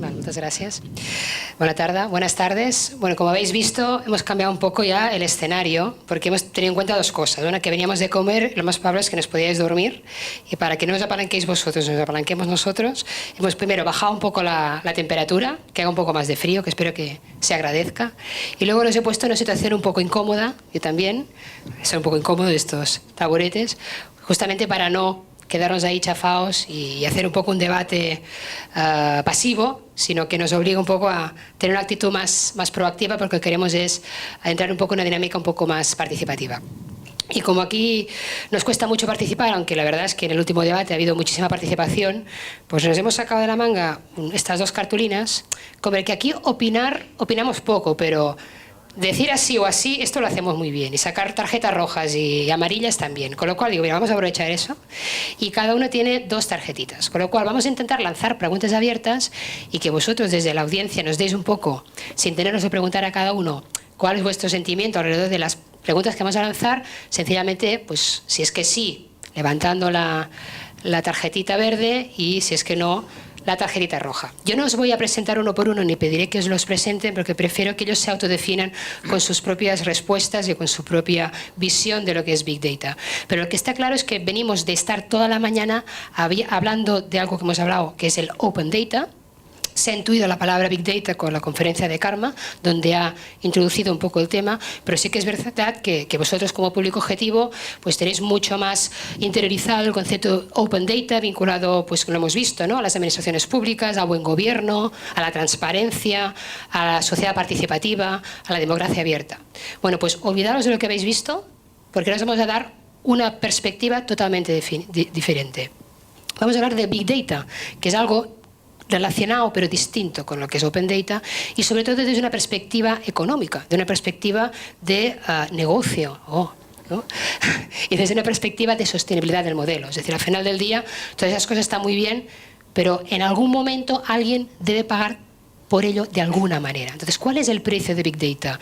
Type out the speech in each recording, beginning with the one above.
Vale, muchas gracias. Buenas tardes. Bueno, como habéis visto, hemos cambiado un poco ya el escenario porque hemos tenido en cuenta dos cosas. Una, que veníamos de comer, lo más probable es que nos podíais dormir, y para que no os apalanquéis vosotros, nos apalanquemos nosotros, hemos primero bajado un poco la temperatura, que haga un poco más de frío, que espero que se agradezca, y luego nos he puesto en una situación un poco incómoda, yo también, soy un poco incómodo de estos taburetes, justamente para no quedarnos ahí chafados y hacer un poco un debate pasivo, sino que nos obliga un poco a tener una actitud más proactiva, porque lo que queremos es entrar un poco en una dinámica un poco más participativa. Y como aquí nos cuesta mucho participar, aunque la verdad es que en el último debate ha habido muchísima participación, pues nos hemos sacado de la manga estas dos cartulinas, como el que aquí opinamos poco, pero decir así o así, esto lo hacemos muy bien, y sacar tarjetas rojas y amarillas también, con lo cual digo, mira, vamos a aprovechar eso, y cada uno tiene dos tarjetitas, con lo cual vamos a intentar lanzar preguntas abiertas y que vosotros desde la audiencia nos deis un poco, sin tenernos que preguntar a cada uno cuál es vuestro sentimiento alrededor de las preguntas que vamos a lanzar, sencillamente, pues si es que sí, levantando la tarjetita verde, y si es que no, la tarjetita roja. Yo no os voy a presentar uno por uno ni pediré que os los presenten, porque prefiero que ellos se autodefinan con sus propias respuestas y con su propia visión de lo que es Big Data. Pero lo que está claro es que venimos de estar toda la mañana hablando de algo que hemos hablado, que es el Open Data. Se ha intuido la palabra Big Data con la conferencia de Karma, donde ha introducido un poco el tema, pero sí que es verdad que vosotros como público objetivo pues tenéis mucho más interiorizado el concepto Open Data, vinculado, pues lo hemos visto, ¿no?, a las administraciones públicas, al buen gobierno, a la transparencia, a la sociedad participativa, a la democracia abierta. Bueno, pues olvidaros de lo que habéis visto, porque nos vamos a dar una perspectiva totalmente diferente. Vamos a hablar de Big Data, que es algo relacionado pero distinto con lo que es Open Data, y sobre todo desde una perspectiva económica, de una perspectiva de negocio, ¿no? Y desde una perspectiva de sostenibilidad del modelo. Es decir, al final del día todas esas cosas están muy bien, pero en algún momento alguien debe pagar por ello de alguna manera. Entonces, ¿cuál es el precio de Big Data?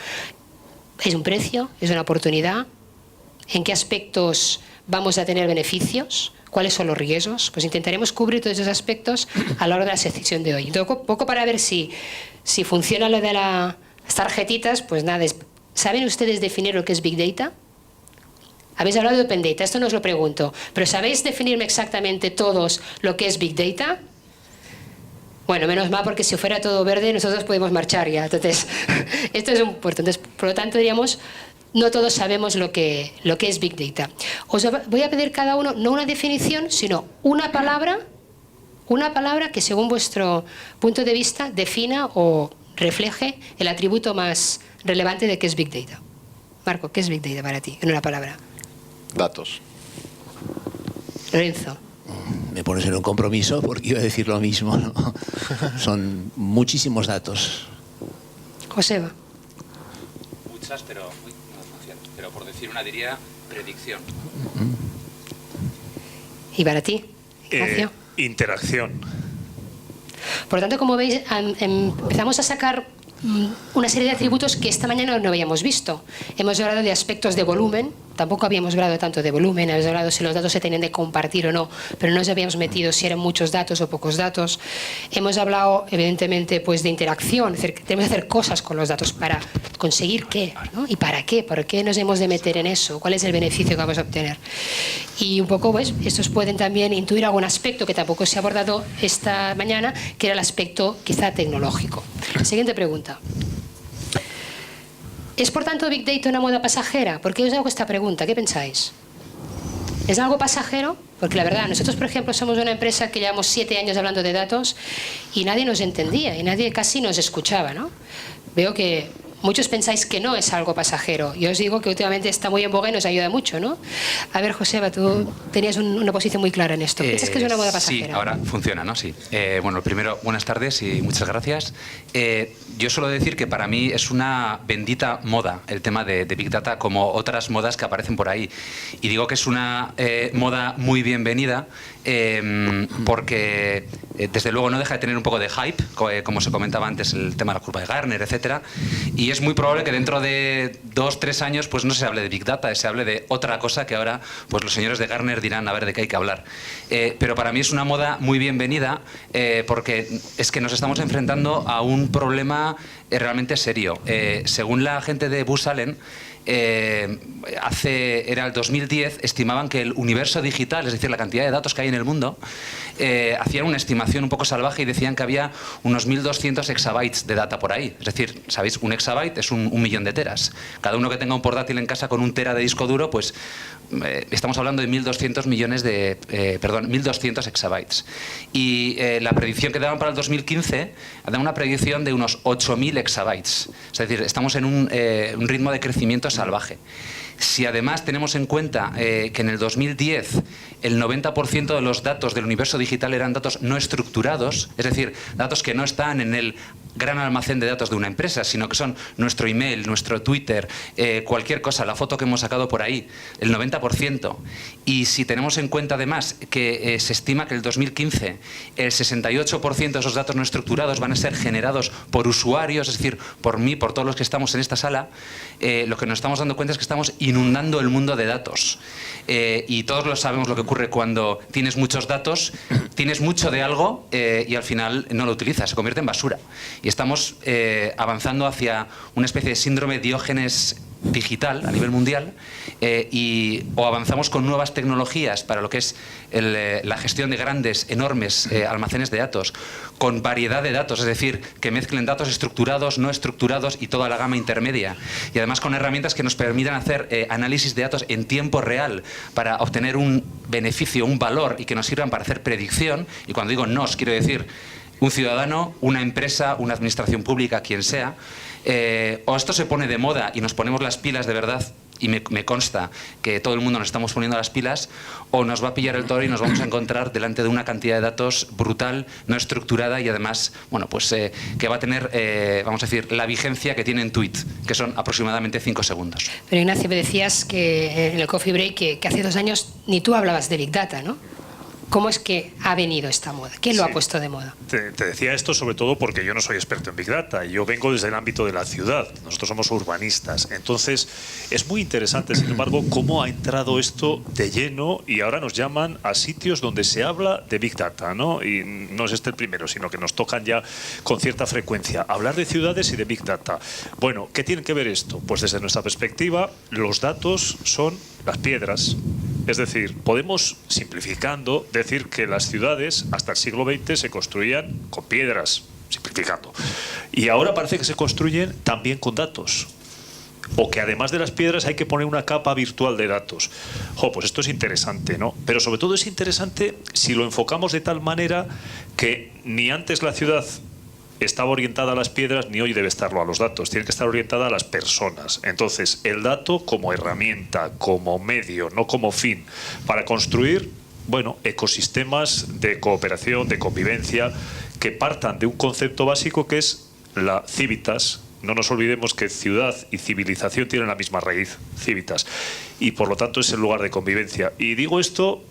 ¿Es un precio? ¿Es una oportunidad? ¿En qué aspectos vamos a tener beneficios? ¿Cuáles son los riesgos? Pues intentaremos cubrir todos esos aspectos a la hora de la sección de hoy. Entonces, poco para ver si funciona lo de las tarjetitas, pues nada. ¿Saben ustedes definir lo que es Big Data? Habéis hablado de Open Data, esto no os lo pregunto, pero ¿sabéis definirme exactamente todos lo que es Big Data? Bueno, menos mal, porque si fuera todo verde nosotros podemos marchar ya. Entonces, esto es un puerto. Entonces, por lo tanto, diríamos, no todos sabemos lo que es Big Data. Os voy a pedir cada uno, no una definición, sino una palabra que según vuestro punto de vista defina o refleje el atributo más relevante de qué es Big Data. Marco, ¿qué es Big Data para ti? En una palabra. Datos. Lorenzo. Me pones en un compromiso porque iba a decir lo mismo, ¿no? Son muchísimos datos. Joseba. Muchas, pero por decir una diría predicción. ¿Y para ti, Ignacio? Interacción. Por lo tanto, como veis, empezamos a sacar una serie de atributos que esta mañana no habíamos visto. Hemos hablado de aspectos de volumen, tampoco habíamos hablado tanto de volumen, habíamos hablado si los datos se tenían de compartir o no, pero no nos habíamos metido si eran muchos datos o pocos datos. Hemos hablado, evidentemente, pues de interacción, es decir, que tenemos que hacer cosas con los datos para conseguir qué, ¿no? ¿Y para qué? ¿Por qué nos hemos de meter en eso? ¿Cuál es el beneficio que vamos a obtener? Y un poco, pues, estos pueden también intuir algún aspecto que tampoco se ha abordado esta mañana, que era el aspecto quizá tecnológico. Siguiente pregunta. ¿Es por tanto Big Data una moda pasajera? ¿Por qué os hago esta pregunta? ¿Qué pensáis? ¿Es algo pasajero? Porque la verdad, nosotros, por ejemplo, somos una empresa que llevamos 7 años hablando de datos y nadie nos entendía y nadie casi nos escuchaba, ¿no? Veo que muchos pensáis que no es algo pasajero. Yo os digo que últimamente está muy en boga y nos ayuda mucho, ¿no? A ver, Joseba, tú tenías una posición muy clara en esto. ¿Piensas que es una moda pasajera? Sí, ahora funciona, ¿no? Sí. Bueno, primero, buenas tardes y muchas gracias. Yo suelo decir que para mí es una bendita moda el tema de Big Data, como otras modas que aparecen por ahí. Y digo que es una moda muy bienvenida porque desde luego no deja de tener un poco de hype, como se comentaba antes, el tema de la curva de Gartner, etcétera. Y Y es muy probable que dentro de 2-3 años pues no se hable de Big Data, se hable de otra cosa que ahora pues los señores de Gartner dirán a ver de qué hay que hablar. Pero para mí es una moda muy bienvenida porque es que nos estamos enfrentando a un problema realmente serio. Según la gente de Booz Allen, era el 2010, estimaban que el universo digital, es decir, la cantidad de datos que hay en el mundo, hacían una estimación un poco salvaje y decían que había unos 1.200 exabytes de data por ahí. Es decir, ¿sabéis? Un exabyte es un millón de teras. Cada uno que tenga un portátil en casa con un tera de disco duro, pues estamos hablando de 1.200 1.200 exabytes. Y la predicción que daban para el 2015, daban una predicción de unos 8.000 exabytes. Es decir, estamos en un ritmo de crecimiento salvaje. Si además tenemos en cuenta que en el 2010 el 90% de los datos del universo digital eran datos no estructurados, es decir, datos que no están en el gran almacén de datos de una empresa, sino que son nuestro email, nuestro Twitter, cualquier cosa, la foto que hemos sacado por ahí, el 90%. Y si tenemos en cuenta además que se estima que en el 2015 el 68% de esos datos no estructurados van a ser generados por usuarios, es decir, por mí, por todos los que estamos en esta sala, lo que nos estamos dando cuenta es que estamos inundando el mundo de datos. Y todos lo sabemos lo que ocurre cuando tienes muchos datos, tienes mucho de algo y al final no lo utilizas, se convierte en basura. Y estamos avanzando hacia una especie de síndrome Diógenes digital a nivel mundial o avanzamos con nuevas tecnologías para lo que es la gestión de grandes, enormes almacenes de datos, con variedad de datos, es decir, que mezclen datos estructurados, no estructurados y toda la gama intermedia. Y además con herramientas que nos permitan hacer análisis de datos en tiempo real para obtener un beneficio, un valor y que nos sirvan para hacer predicción. Y cuando digo nos, quiero decir un ciudadano, una empresa, una administración pública, quien sea. O esto se pone de moda y nos ponemos las pilas de verdad, y me consta que todo el mundo nos estamos poniendo las pilas, o nos va a pillar el toro y nos vamos a encontrar delante de una cantidad de datos brutal, no estructurada y además, bueno, pues que va a tener, vamos a decir, la vigencia que tiene en tweet, que son aproximadamente 5 segundos. Pero Ignacio, me decías que en el coffee break que hace 2 años ni tú hablabas de Big Data, ¿no? ¿Cómo es que ha venido esta moda? ¿Quién lo ha puesto de moda? Te decía esto sobre todo porque yo no soy experto en Big Data. Yo vengo desde el ámbito de la ciudad. Nosotros somos urbanistas. Entonces, es muy interesante, sin embargo, cómo ha entrado esto de lleno y ahora nos llaman a sitios donde se habla de Big Data, ¿no? Y no es este el primero, sino que nos tocan ya con cierta frecuencia hablar de ciudades y de Big Data. Bueno, ¿qué tiene que ver esto? Pues desde nuestra perspectiva, los datos son las piedras. Es decir, podemos, simplificando, decir que las ciudades hasta el siglo XX se construían con piedras, simplificando. Y ahora parece que se construyen también con datos. O que además de las piedras hay que poner una capa virtual de datos. Pues esto es interesante, ¿no? Pero sobre todo es interesante si lo enfocamos de tal manera que ni antes la ciudad estaba orientada a las piedras ni hoy debe estarlo a los datos, tiene que estar orientada a las personas. Entonces, el dato como herramienta, como medio, no como fin, para construir, bueno, ecosistemas de cooperación, de convivencia, que partan de un concepto básico que es la civitas. No nos olvidemos que ciudad y civilización tienen la misma raíz, civitas, y por lo tanto es el lugar de convivencia. Y digo esto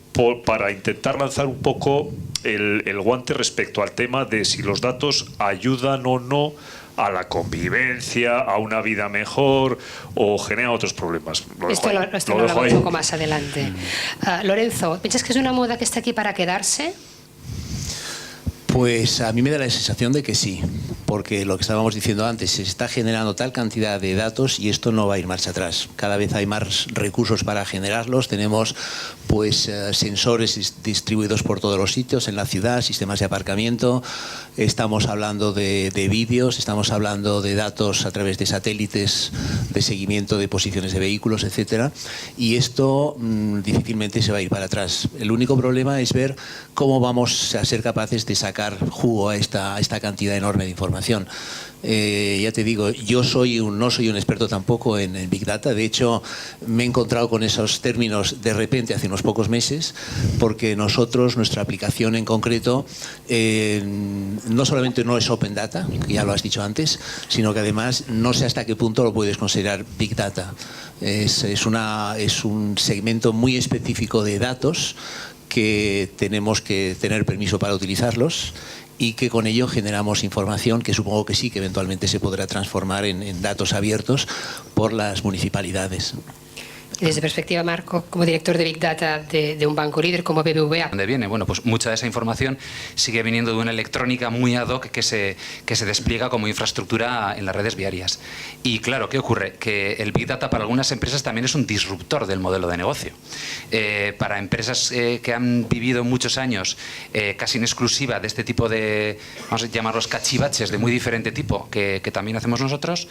para intentar lanzar un poco el guante respecto al tema de si los datos ayudan o no a la convivencia, a una vida mejor o generan otros problemas. Esto lo hablamos un poco más adelante. Lorenzo, ¿piensas que es una moda que está aquí para quedarse? Pues a mí me da la sensación de que sí, porque lo que estábamos diciendo antes, se está generando tal cantidad de datos y esto no va a ir marcha atrás. Cada vez hay más recursos para generarlos, tenemos pues sensores distribuidos por todos los sitios en la ciudad, sistemas de aparcamiento, estamos hablando de vídeos, estamos hablando de datos a través de satélites de seguimiento de posiciones de vehículos, etcétera, y esto difícilmente se va a ir para atrás. El único problema es ver cómo vamos a ser capaces de sacar jugo a esta cantidad enorme de información. Ya te digo, yo no soy un experto tampoco en Big Data. De hecho, me he encontrado con esos términos de repente hace unos pocos meses, porque nuestra aplicación en concreto, no solamente no es Open Data, que ya lo has dicho antes, sino que además no sé hasta qué punto lo puedes considerar Big Data. Es un segmento muy específico de datos que tenemos que tener permiso para utilizarlos y que con ello generamos información que supongo que sí, que eventualmente se podrá transformar en datos abiertos por las municipalidades. Desde perspectiva, Marco, como director de Big Data de un banco líder como BBVA. ¿Dónde viene? Bueno, pues mucha de esa información sigue viniendo de una electrónica muy ad hoc que se despliega como infraestructura en las redes viarias. Y claro, ¿qué ocurre? Que el Big Data para algunas empresas también es un disruptor del modelo de negocio. Para empresas que han vivido muchos años casi en exclusiva de este tipo de, vamos a llamarlos cachivaches de muy diferente tipo que también hacemos nosotros,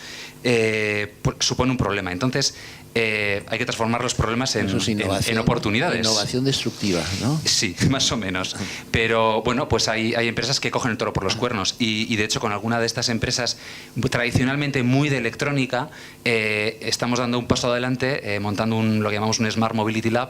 supone un problema. Entonces, hay que transformar los problemas en oportunidades. Innovación destructiva, ¿no? Sí, más o menos. Pero bueno, pues hay empresas que cogen el toro por los cuernos y de hecho con alguna de estas empresas tradicionalmente muy de electrónica estamos dando un paso adelante montando lo que llamamos un Smart Mobility Lab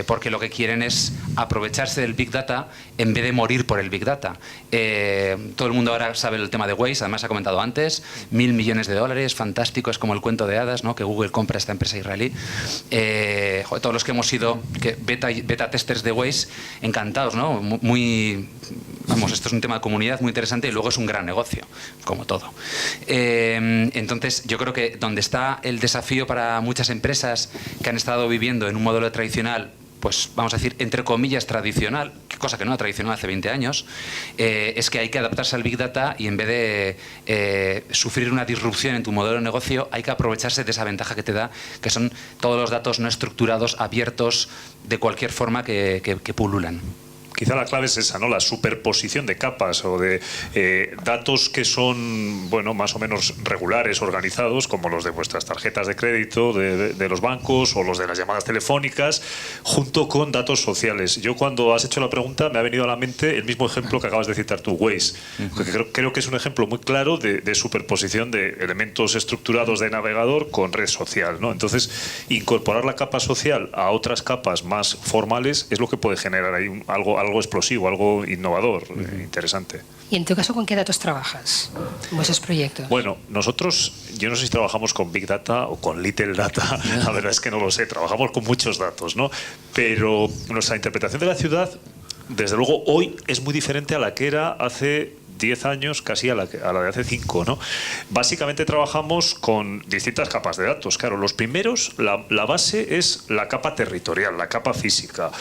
porque lo que quieren es aprovecharse del Big Data en vez de morir por el Big Data. Todo el mundo ahora sabe el tema de Waze, además se ha comentado antes, $1.000 millones, fantástico, es como el cuento de hadas, ¿no? Que Google compra esta empresa israelí. Todos los que hemos sido beta testers de Waze, encantados, ¿no? Vamos, esto es un tema de comunidad muy interesante y luego es un gran negocio, como todo. Entonces, yo creo que donde está el desafío para muchas empresas que han estado viviendo en un modelo tradicional, pues vamos a decir, entre comillas, tradicional, cosa que no era tradicional hace 20 años, es que hay que adaptarse al Big Data y en vez de sufrir una disrupción en tu modelo de negocio, hay que aprovecharse de esa ventaja que te da, que son todos los datos no estructurados, abiertos, de cualquier forma que pululan. Quizá la clave es esa, ¿no? La superposición de capas o de datos que son, bueno, más o menos regulares, organizados, como los de vuestras tarjetas de crédito, de los bancos o los de las llamadas telefónicas, junto con datos sociales. Yo cuando has hecho la pregunta me ha venido a la mente el mismo ejemplo que acabas de citar tú, Waze, porque creo que es un ejemplo muy claro de superposición de elementos estructurados de navegador con red social, ¿no? Entonces, incorporar la capa social a otras capas más formales es lo que puede generar ahí algo explosivo, algo innovador, interesante. ¿Y en tu caso con qué datos trabajas en vuestros proyectos? Bueno, nosotros, yo no sé si trabajamos con Big Data o con Little Data, la verdad es que no lo sé, trabajamos con muchos datos, ¿no? Pero nuestra interpretación de la ciudad, desde luego, hoy es muy diferente a la que era hace 10 años, casi a la de hace 5, ¿no? Básicamente trabajamos con distintas capas de datos. Claro, los primeros, la base es la capa territorial, la capa física.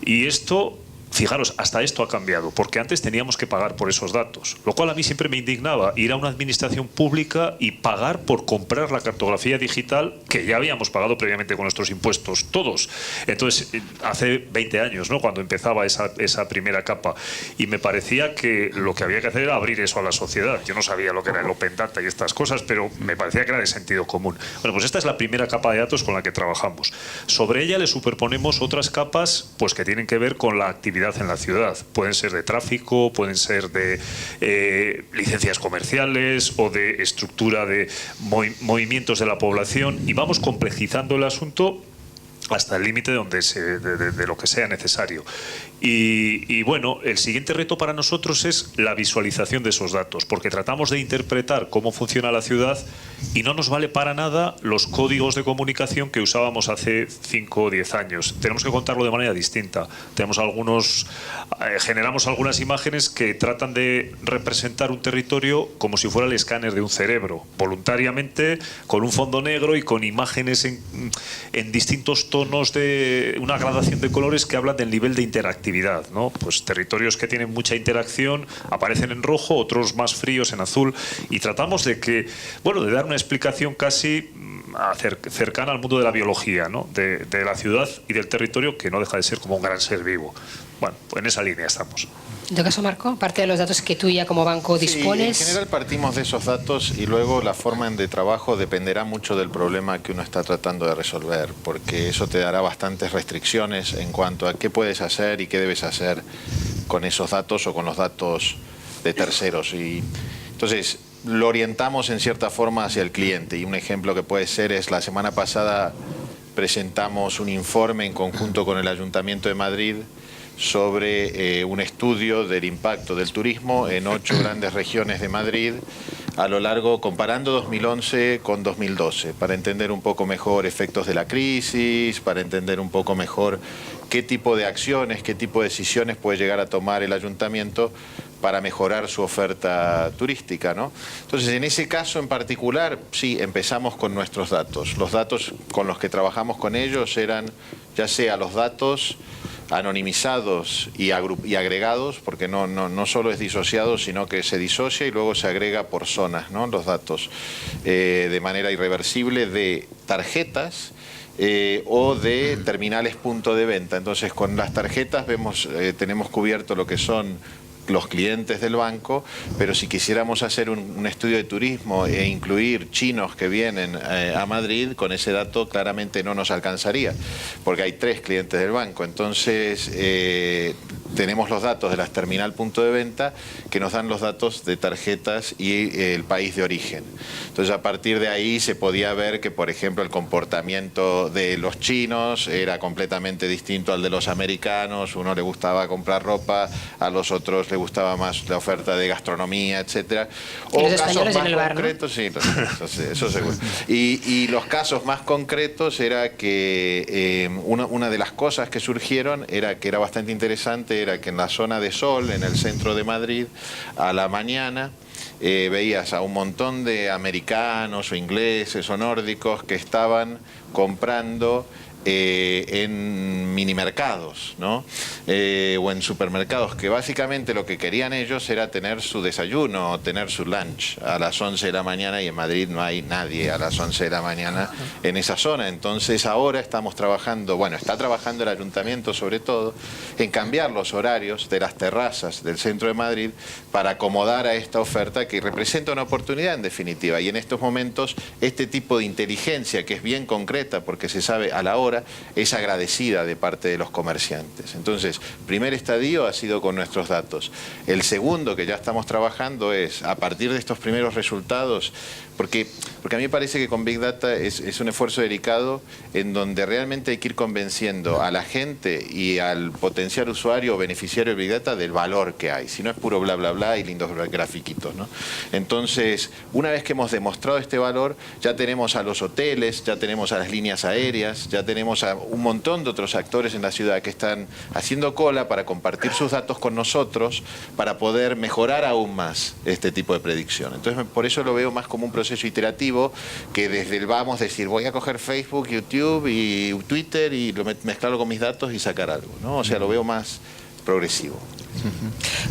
Y esto... Fijaros, hasta esto ha cambiado, porque antes teníamos que pagar por esos datos, lo cual a mí siempre me indignaba ir a una administración pública y pagar por comprar la cartografía digital que ya habíamos pagado previamente con nuestros impuestos, todos. Entonces, hace 20 años, ¿no? Cuando empezaba esa primera capa, y me parecía que lo que había que hacer era abrir eso a la sociedad. Yo no sabía lo que era el Open Data y estas cosas, pero me parecía que era de sentido común. Bueno, pues esta es la primera capa de datos con la que trabajamos. Sobre ella le superponemos otras capas pues que tienen que ver con la actividad en la ciudad. Pueden ser de tráfico, pueden ser de licencias comerciales o de estructura de movimientos de la población, y vamos complejizando el asunto hasta el límite de lo que sea necesario. Y bueno, el siguiente reto para nosotros es la visualización de esos datos, porque tratamos de interpretar cómo funciona la ciudad y no nos vale para nada los códigos de comunicación que usábamos hace 5 o 10 años. Tenemos que contarlo de manera distinta. Generamos algunas imágenes que tratan de representar un territorio como si fuera el escáner de un cerebro, voluntariamente, con un fondo negro y con imágenes en distintos tonos de una gradación de colores que hablan del nivel de interactividad, ¿no? Pues territorios que tienen mucha interacción aparecen en rojo, otros más fríos en azul, y tratamos de dar una explicación casi cercana al mundo de la biología, ¿no? de la ciudad y del territorio, que no deja de ser como un gran ser vivo. Bueno, pues en esa línea estamos. En tu caso, Marco, parte de los datos que tú ya como banco dispones... Sí, en general partimos de esos datos y luego la forma de trabajo dependerá mucho del problema que uno está tratando de resolver, porque eso te dará bastantes restricciones en cuanto a qué puedes hacer y qué debes hacer con esos datos o con los datos de terceros. Y entonces lo orientamos en cierta forma hacia el cliente, y un ejemplo que puede ser es: la semana pasada presentamos un informe en conjunto con el Ayuntamiento de Madrid sobre un estudio del impacto del turismo en 8 grandes regiones de Madrid, a lo largo, comparando 2011 con 2012, para entender un poco mejor efectos de la crisis, para entender un poco mejor qué tipo de acciones, qué tipo de decisiones puede llegar a tomar el ayuntamiento para mejorar su oferta turística, ¿no? Entonces, en ese caso en particular, sí, empezamos con nuestros datos. Los datos con los que trabajamos con ellos eran, ya sea los datos anonimizados y agregados, porque no solo es disociado, sino que se disocia y luego se agrega por zonas, ¿no? Los datos de manera irreversible de tarjetas o de terminales punto de venta. Entonces, con las tarjetas tenemos cubierto lo que son los clientes del banco, pero si quisiéramos hacer un estudio de turismo e incluir chinos que vienen a Madrid, con ese dato claramente no nos alcanzaría, porque hay 3 clientes del banco. Entonces, tenemos los datos de las terminal punto de venta que nos dan los datos de tarjetas y el país de origen. Entonces, a partir de ahí se podía ver que, por ejemplo, el comportamiento de los chinos era completamente distinto al de los americanos. Uno le gustaba comprar ropa, a los otros le gustaba más la oferta de gastronomía, etcétera. O los españoles en el bar, concretos, ¿no? Sí, eso seguro. Y los casos más concretos era que una de las cosas que surgieron era que era bastante interesante, era que en la zona de Sol, en el centro de Madrid, a la mañana veías a un montón de americanos o ingleses o nórdicos que estaban comprando en minimercados, ¿no? O en supermercados, que básicamente lo que querían ellos era tener su desayuno o tener su lunch a las 11 de la mañana, y en Madrid no hay nadie a las 11 de la mañana en esa zona. Entonces ahora estamos trabajando, bueno, está trabajando el ayuntamiento sobre todo, en cambiar los horarios de las terrazas del centro de Madrid para acomodar a esta oferta que representa una oportunidad en definitiva. Y en estos momentos este tipo de inteligencia, que es bien concreta porque se sabe a la hora, es agradecida de parte de los comerciantes. Entonces, primer estadio ha sido con nuestros datos. El segundo que ya estamos trabajando es, a partir de estos primeros resultados, porque a mí me parece que con Big Data es un esfuerzo delicado en donde realmente hay que ir convenciendo a la gente y al potencial usuario o beneficiario de Big Data del valor que hay. Si no es puro bla bla bla y lindos grafiquitos, ¿no? Entonces, una vez que hemos demostrado este valor, ya tenemos a los hoteles, ya tenemos a las líneas aéreas, ya tenemos a un montón de otros actores en la ciudad que están haciendo cola para compartir sus datos con nosotros para poder mejorar aún más este tipo de predicción. Entonces, por eso lo veo más como un proceso iterativo, que desde el vamos decir, voy a coger Facebook, YouTube y Twitter y mezclarlo con mis datos y sacar algo, ¿no? O sea, lo veo más progresivo.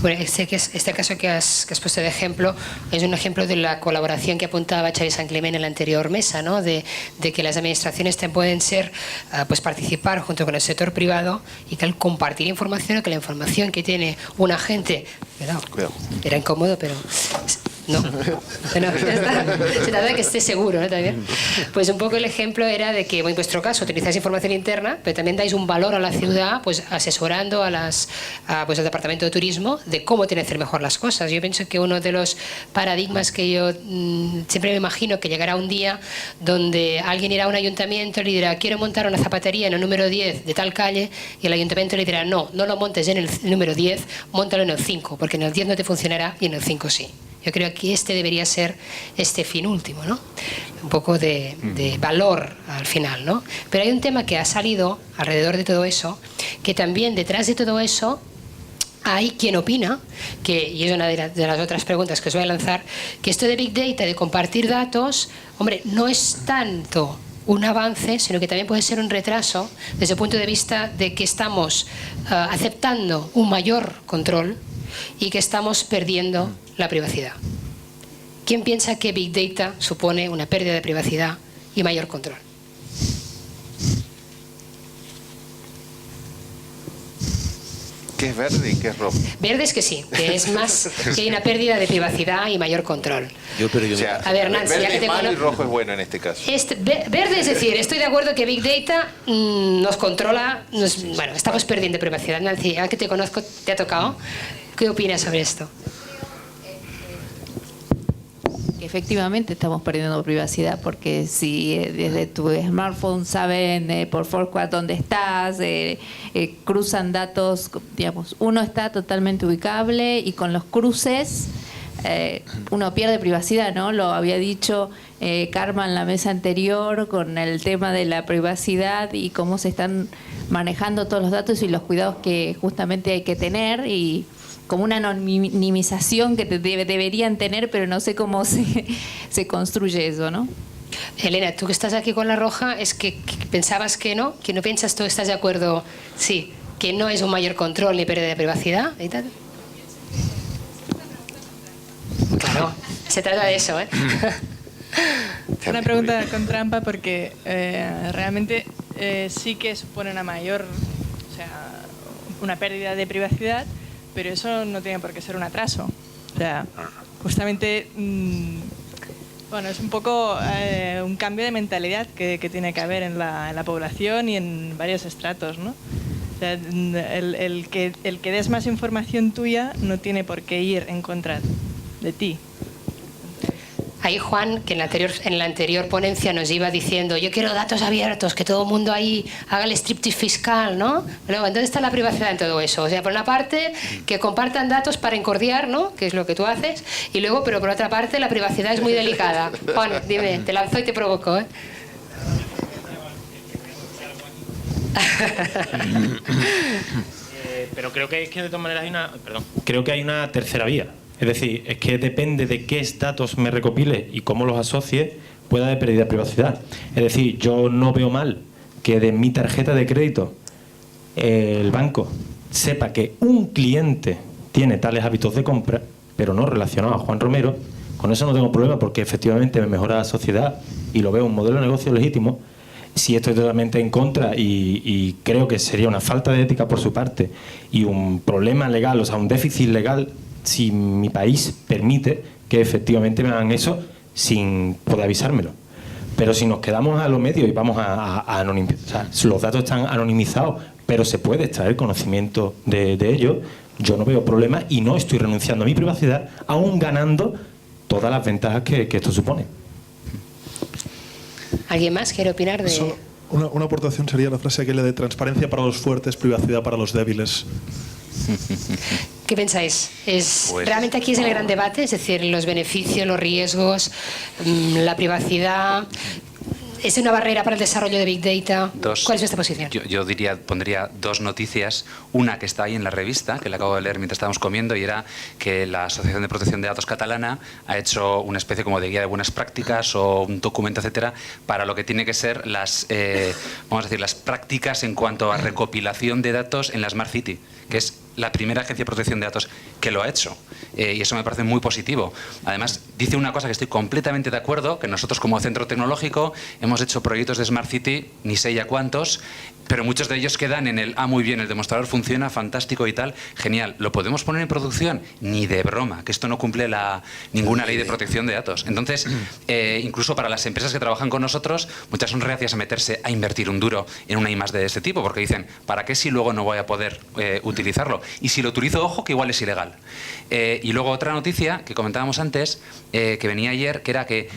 Bueno, este caso que has puesto de ejemplo es un ejemplo de la colaboración que apuntaba Xavi Sanclemen en la anterior mesa, ¿no? de que las administraciones pueden ser, pues participar junto con el sector privado y que al compartir información, que la información que tiene un agente, cuidado, era incómodo, pero no, ya está. Se trata de que esté seguro, ¿no? También. Pues un poco el ejemplo era de que, en vuestro caso, utilizáis información interna, pero también dais un valor a la ciudad, pues asesorando pues al departamento de turismo de cómo tiene que hacer mejor las cosas. Yo pienso que uno de los paradigmas que yo siempre me imagino que llegará un día donde alguien irá a un ayuntamiento y le dirá, quiero montar una zapatería en el número 10 de tal calle, y el ayuntamiento le dirá, no lo montes en el número 10, móntalo en el 5, porque en el 10 no te funcionará y en el 5 sí. Yo creo que este debería ser este fin último, ¿no? Un poco de valor al final, ¿no? Pero hay un tema que ha salido alrededor de todo eso, que también detrás de todo eso hay quien opina, y es una de las otras preguntas que os voy a lanzar, que esto de Big Data, de compartir datos, hombre, no es tanto un avance, sino que también puede ser un retraso desde el punto de vista de que estamos aceptando un mayor control y que estamos perdiendo la privacidad. ¿Quién piensa que Big Data supone una pérdida de privacidad y mayor control? ¿Qué es verde y qué es rojo? Verde es que sí, que es más que hay una pérdida de privacidad y mayor control. A ver, Nancy, verde ya que te es malo y rojo es bueno en este caso. Verde es decir, estoy de acuerdo que Big Data nos controla, bueno, estamos perdiendo privacidad. Nancy, ya que te conozco, te ha tocado. ¿Qué opinas sobre esto? Efectivamente estamos perdiendo privacidad, porque si desde tu smartphone saben por Foursquare dónde estás, cruzan datos, digamos, uno está totalmente ubicable y con los cruces uno pierde privacidad, ¿no? Lo había dicho Karma en la mesa anterior con el tema de la privacidad y cómo se están manejando todos los datos y los cuidados que justamente hay que tener, y como una anonimización que deberían tener, pero no sé cómo se construye eso, ¿no? Elena, tú que estás aquí con la roja, es que pensabas que no piensas, tú estás de acuerdo, sí, que no es un mayor control ni pérdida de privacidad y tal. Claro, se trata de eso, ¿eh? Una pregunta con trampa porque realmente sí que supone una mayor, o sea, una pérdida de privacidad, pero eso no tiene por qué ser un atraso. O sea, justamente, bueno, es un poco un cambio de mentalidad que tiene que haber en la población y en varios estratos, ¿no? O sea, el que des más información tuya no tiene por qué ir en contra de ti. Ahí Juan, que en la anterior ponencia nos iba diciendo, yo quiero datos abiertos, que todo el mundo ahí haga el striptease fiscal, ¿no? Luego, ¿dónde está la privacidad en todo eso? O sea, por una parte, que compartan datos para encordiar, ¿no? Que es lo que tú haces, y luego, pero por otra parte, la privacidad es muy delicada. Juan, dime, te lanzo y te provoco, ¿eh? Pero creo que de todas maneras creo que hay una tercera vía. Es decir, es que depende de qué datos me recopile y cómo los asocie, pueda haber pérdida de privacidad. Es decir, yo no veo mal que de mi tarjeta de crédito el banco sepa que un cliente tiene tales hábitos de compra, pero no relacionado a Juan Romero. Con eso no tengo problema porque efectivamente me mejora la sociedad y lo veo un modelo de negocio legítimo. Si estoy totalmente en contra y creo que sería una falta de ética por su parte y un problema legal, o sea, un déficit legal, si mi país permite que efectivamente me hagan eso sin poder avisármelo. Pero si nos quedamos a lo medio y vamos a anonimizar, o sea, los datos están anonimizados, pero se puede extraer conocimiento de ellos, yo no veo problema y no estoy renunciando a mi privacidad, aún ganando todas las ventajas que esto supone. ¿Alguien más quiere opinar de...? Eso, una aportación sería la frase aquella de transparencia para los fuertes, privacidad para los débiles. ¿Qué pensáis? Pues, ¿Realmente aquí es el gran debate? Es decir, los beneficios, los riesgos, la privacidad... ¿Es una barrera para el desarrollo de Big Data? ¿Cuál es vuestra posición? Yo pondría dos noticias. Una que está ahí en la revista, que la acabo de leer mientras estábamos comiendo, y era que la Asociación de Protección de Datos catalana ha hecho una especie como de guía de buenas prácticas o un documento, etcétera, para lo que tiene que ser las prácticas en cuanto a recopilación de datos en la Smart City, que es la primera agencia de protección de datos que lo ha hecho. Y eso me parece muy positivo. Además, dice una cosa que estoy completamente de acuerdo, que nosotros como centro tecnológico hemos hecho proyectos de Smart City, ni sé ya cuántos, pero muchos de ellos quedan en el, muy bien, el demostrador funciona, fantástico y tal, genial. ¿Lo podemos poner en producción? Ni de broma, que esto no cumple ninguna ley de protección de datos. Entonces, incluso para las empresas que trabajan con nosotros, muchas son reacias a meterse a invertir un duro en una I+D de este tipo, porque dicen, ¿para qué si luego no voy a poder utilizarlo? Y si lo utilizo, ojo, que igual es ilegal. Y luego otra noticia que comentábamos antes, que venía ayer, que era que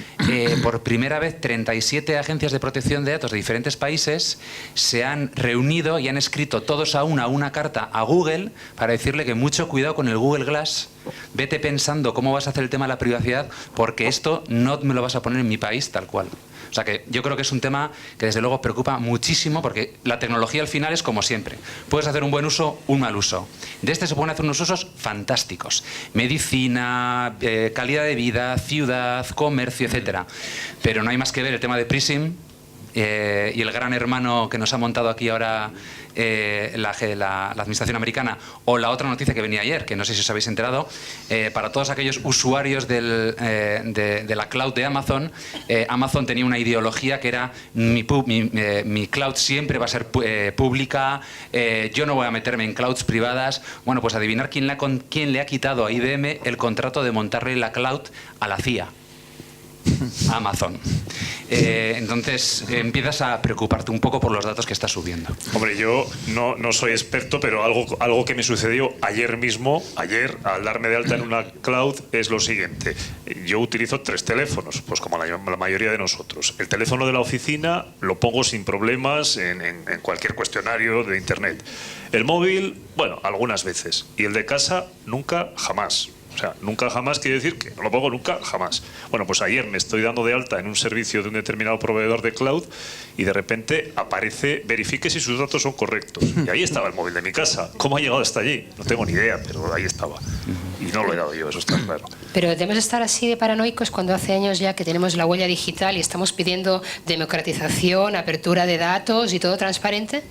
por primera vez 37 agencias de protección de datos de diferentes países se han reunido y han escrito todos a una carta a Google para decirle que mucho cuidado con el Google Glass, vete pensando cómo vas a hacer el tema de la privacidad, porque esto no me lo vas a poner en mi país tal cual. O sea que yo creo que es un tema que desde luego preocupa muchísimo, porque la tecnología al final es como siempre. Puedes hacer un buen uso, un mal uso. De este se pueden hacer unos usos fantásticos. Medicina, calidad de vida, ciudad, comercio, etcétera. Pero no hay más que ver el tema de PRISM y el gran hermano que nos ha montado aquí ahora la administración americana, o la otra noticia que venía ayer, que no sé si os habéis enterado, para todos aquellos usuarios de la cloud de Amazon, Amazon tenía una ideología que era mi cloud siempre va a ser pública, yo no voy a meterme en clouds privadas. Bueno, pues adivinar quién le ha quitado a IBM el contrato de montarle la cloud a la CIA. Amazon. Entonces empiezas a preocuparte un poco por los datos que estás subiendo. Hombre, yo no soy experto, pero algo que me sucedió ayer mismo, al darme de alta en una cloud, es lo siguiente. Yo utilizo 3 teléfonos, pues como la mayoría de nosotros. El teléfono de la oficina lo pongo sin problemas en cualquier cuestionario de internet. El móvil, bueno, algunas veces. Y el de casa, nunca, jamás. O sea, nunca jamás quiere decir que no lo pongo nunca jamás. Bueno, pues ayer me estoy dando de alta en un servicio de un determinado proveedor de cloud y de repente aparece, verifique si sus datos son correctos. Y ahí estaba el móvil de mi casa. ¿Cómo ha llegado hasta allí? No tengo ni idea, pero ahí estaba. Y no lo he dado yo, eso está claro. Pero debemos estar así de paranoicos cuando hace años ya que tenemos la huella digital y estamos pidiendo democratización, apertura de datos y todo transparente.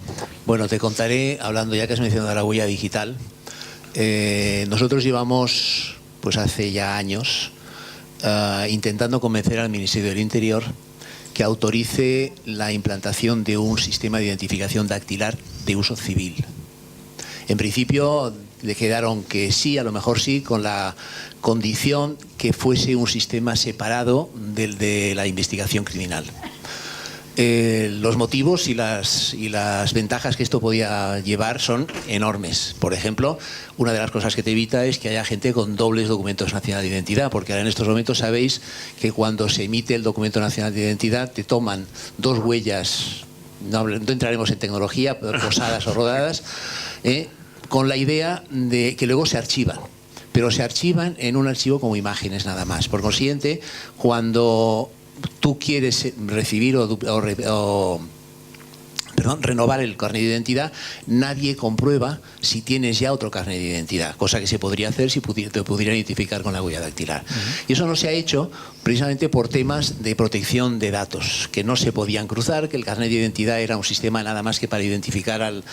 Bueno, te contaré, hablando ya que has mencionado la huella digital, nosotros llevamos, pues hace ya años, intentando convencer al Ministerio del Interior que autorice la implantación de un sistema de identificación dactilar de uso civil. En principio le quedaron que sí, a lo mejor sí, con la condición que fuese un sistema separado del de la investigación criminal. Los motivos y las ventajas que esto podía llevar son enormes. Por ejemplo, una de las cosas que te evita es que haya gente con dobles documentos nacionales de identidad, porque ahora en estos momentos sabéis que cuando se emite el documento nacional de identidad te toman 2 huellas, no entraremos en tecnología, posadas o rodadas, con la idea de que luego se archivan. Pero se archivan en un archivo como imágenes nada más. Por consiguiente, cuando tú quieres recibir renovar el carnet de identidad, nadie comprueba si tienes ya otro carnet de identidad, cosa que se podría hacer si te pudiera identificar con la huella dactilar. Y eso no se ha hecho precisamente por temas de protección de datos, que no se podían cruzar, que el carnet de identidad era un sistema nada más que para identificar al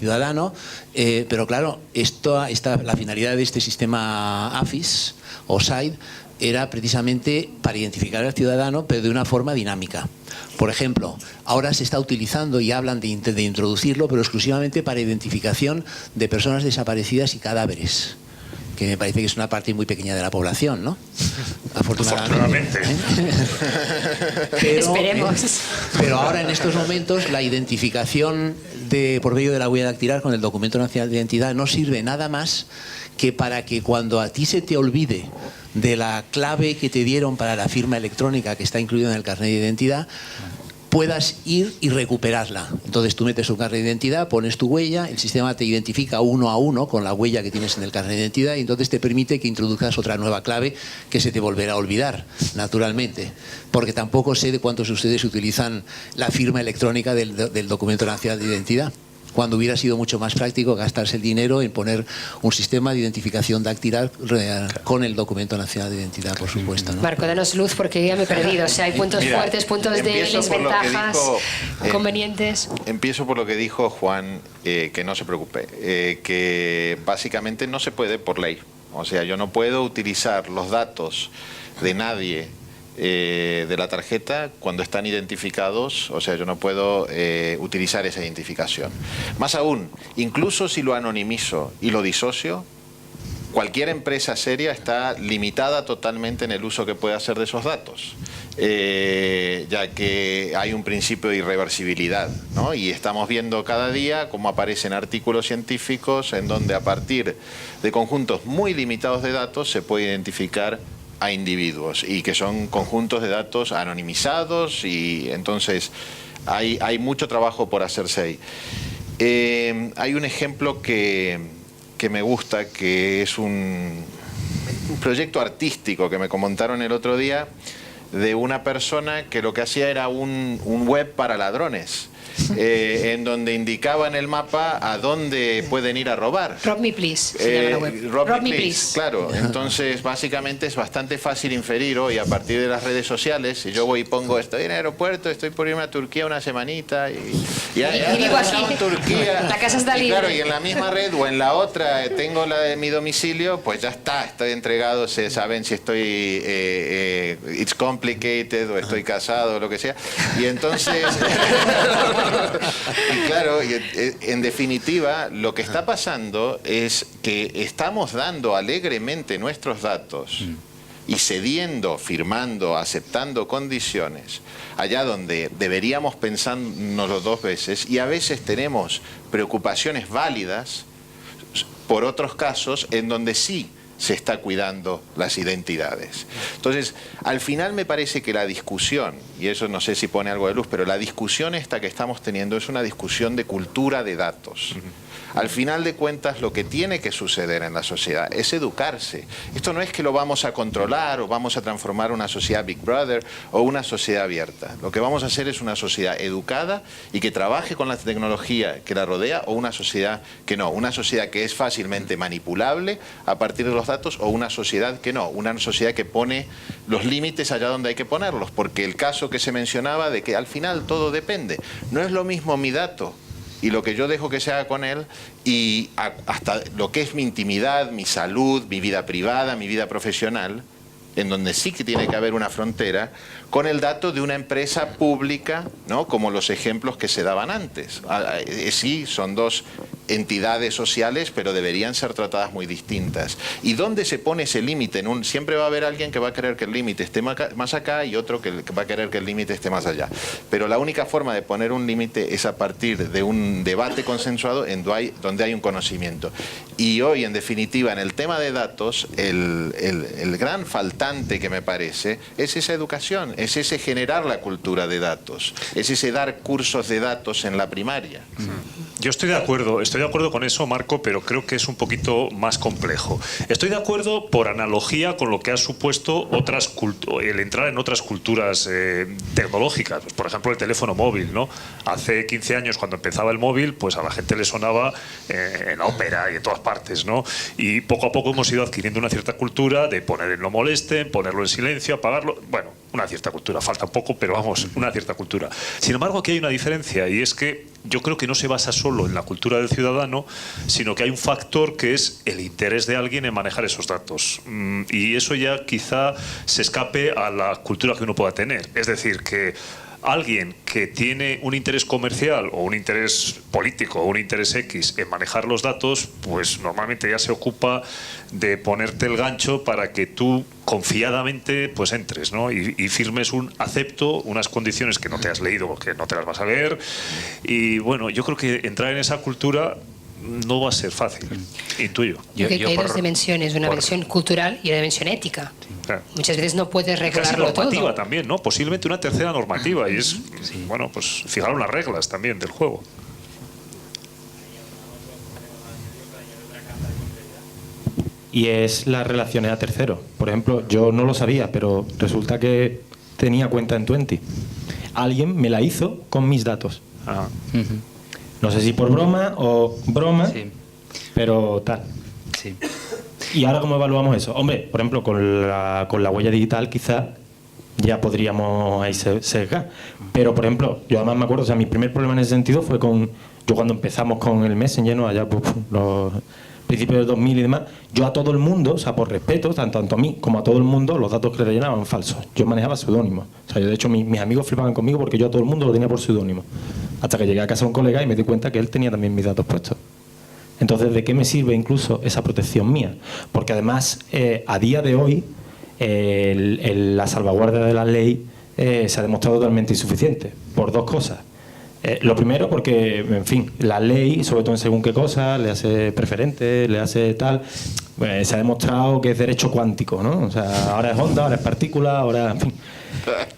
ciudadano, pero claro, la finalidad de este sistema AFIS o SIDE era precisamente para identificar al ciudadano, pero de una forma dinámica. Por ejemplo, ahora se está utilizando y hablan de introducirlo, pero exclusivamente para identificación de personas desaparecidas y cadáveres, que me parece que es una parte muy pequeña de la población, ¿no? Afortunadamente. Esperemos. Pero ahora en estos momentos la identificación por medio de la huella dactilar con el documento nacional de identidad no sirve nada más que para que cuando a ti se te olvide de la clave que te dieron para la firma electrónica que está incluida en el carnet de identidad, puedas ir y recuperarla. Entonces tú metes un carnet de identidad, pones tu huella, el sistema te identifica 1 a 1 con la huella que tienes en el carnet de identidad y entonces te permite que introduzcas otra nueva clave que se te volverá a olvidar, naturalmente. Porque tampoco sé de cuántos de ustedes utilizan la firma electrónica del documento nacional de identidad, cuando hubiera sido mucho más práctico gastarse el dinero en poner un sistema de identificación dactilar con el documento nacional de identidad, por supuesto, ¿no? Marco, danos luz porque yo ya me he perdido. O sea, hay puntos fuertes, puntos débiles, ventajas, convenientes. Empiezo por lo que dijo Juan, que no se preocupe, que básicamente no se puede por ley. O sea, yo no puedo utilizar los datos de nadie de la tarjeta cuando están identificados, o sea, yo no puedo utilizar esa identificación. Más aún, incluso si lo anonimizo y lo disocio, cualquier empresa seria está limitada totalmente en el uso que puede hacer de esos datos, ya que hay un principio de irreversibilidad, ¿no? Y estamos viendo cada día cómo aparecen artículos científicos en donde a partir de conjuntos muy limitados de datos se puede identificar a individuos y que son conjuntos de datos anonimizados y entonces hay mucho trabajo por hacerse ahí. Hay un ejemplo que me gusta, que es un proyecto artístico que me comentaron el otro día de una persona que lo que hacía era un web para ladrones. En donde indicaba en el mapa a dónde pueden ir a robar. Rob Me Please se llama la web. Rob Me Please, claro. Entonces, básicamente es bastante fácil inferir hoy a partir de las redes sociales. Si yo voy y pongo, estoy en el aeropuerto, estoy por irme a Turquía una semanita y vivo aquí. En Turquía. La casa está libre. Claro, y en la misma red o en la otra tengo la de mi domicilio, pues ya está, estoy entregado, se saben si estoy it's complicated o estoy casado o lo que sea. Y entonces y claro, en definitiva, lo que está pasando es que estamos dando alegremente nuestros datos y cediendo, firmando, aceptando condiciones allá donde deberíamos pensárnoslo 2 veces, y a veces tenemos preocupaciones válidas por otros casos en donde sí se está cuidando las identidades. Entonces, al final me parece que la discusión, y eso no sé si pone algo de luz, pero la discusión esta que estamos teniendo es una discusión de cultura de datos. Al final de cuentas, lo que tiene que suceder en la sociedad es educarse. Esto no es que lo vamos a controlar o vamos a transformar una sociedad Big Brother o una sociedad abierta. Lo que vamos a hacer es una sociedad educada y que trabaje con la tecnología que la rodea, o una sociedad que no, una sociedad que es fácilmente manipulable a partir de los datos, o una sociedad que no, una sociedad que pone los límites allá donde hay que ponerlos, porque el caso que se mencionaba de que al final todo depende. No es lo mismo mi dato y lo que yo dejo que se haga con él, y hasta lo que es mi intimidad, mi salud, mi vida privada, mi vida profesional, en donde sí que tiene que haber una frontera, con el dato de una empresa pública, ¿no? Como los ejemplos que se daban antes. Sí, son dos entidades sociales, pero deberían ser tratadas muy distintas. ¿Y dónde se pone ese límite? Siempre va a haber alguien que va a querer que el límite esté más acá y otro que va a querer que el límite esté más allá. Pero la única forma de poner un límite es a partir de un debate consensuado donde hay un conocimiento. Y hoy, en definitiva, en el tema de datos, el gran faltante que me parece es esa educación, es ese generar la cultura de datos, es ese dar cursos de datos en la primaria. Yo estoy de acuerdo con eso, Marco, pero creo que es un poquito más complejo. Estoy de acuerdo por analogía con lo que ha supuesto el entrar en otras culturas tecnológicas. Pues, por ejemplo, el teléfono móvil, ¿no? Hace 15 años, cuando empezaba el móvil, pues a la gente le sonaba en la ópera y en todas partes, ¿no? Y poco a poco hemos ido adquiriendo una cierta cultura de poner en no molesten, ponerlo en silencio, apagarlo. Bueno, una cierta cultura, falta un poco, pero vamos, una cierta cultura. Sin embargo, aquí hay una diferencia, y es que yo creo que no se basa solo en la cultura del ciudadano, sino que hay un factor que es el interés de alguien en manejar esos datos. Y eso ya quizá se escape a la cultura que uno pueda tener. Es decir, que alguien que tiene un interés comercial o un interés político o un interés X en manejar los datos, pues normalmente ya se ocupa de ponerte el gancho para que tú confiadamente pues entres, ¿no? Y firmes un acepto, unas condiciones que no te has leído o que no te las vas a leer. Y bueno, yo creo que entrar en esa cultura no va a ser fácil, intuyo. Yo creo que hay dos dimensiones, una dimensión cultural y una dimensión ética. Claro. Muchas veces no puedes regularlo todo. Normativa también, ¿no? Posiblemente una tercera normativa, y es, bueno, pues fijar unas reglas también del juego. Y es las relaciones a terceros. Por ejemplo, yo no lo sabía, pero resulta que tenía cuenta en Twenty. Alguien me la hizo con mis datos. Ah. No sé si por broma o broma, pero tal. Sí. ¿Y ahora cómo evaluamos eso? Hombre, por ejemplo, con la huella digital quizás ya podríamos ahí sesgar. Pero, por ejemplo, yo además me acuerdo, o sea, mi primer problema en ese sentido fue yo cuando empezamos con el Messenger, ¿no? Allá por los principios del 2000 y demás, yo a todo el mundo, o sea, por respeto, tanto a mí como a todo el mundo, los datos que le rellenaban falsos. Yo manejaba seudónimos. O sea, yo, de hecho, mis amigos flipaban conmigo porque yo a todo el mundo lo tenía por seudónimo. Hasta que llegué a casa de un colega y me di cuenta que él tenía también mis datos puestos. Entonces, ¿de qué me sirve incluso esa protección mía? Porque además, a día de hoy, la salvaguardia de la ley se ha demostrado totalmente insuficiente, por dos cosas. Lo primero, porque, en fin, la ley, sobre todo en según qué cosas, le hace preferente, le hace tal, pues, se ha demostrado que es derecho cuántico, ¿no? O sea, ahora es onda, ahora es partícula, ahora, en fin.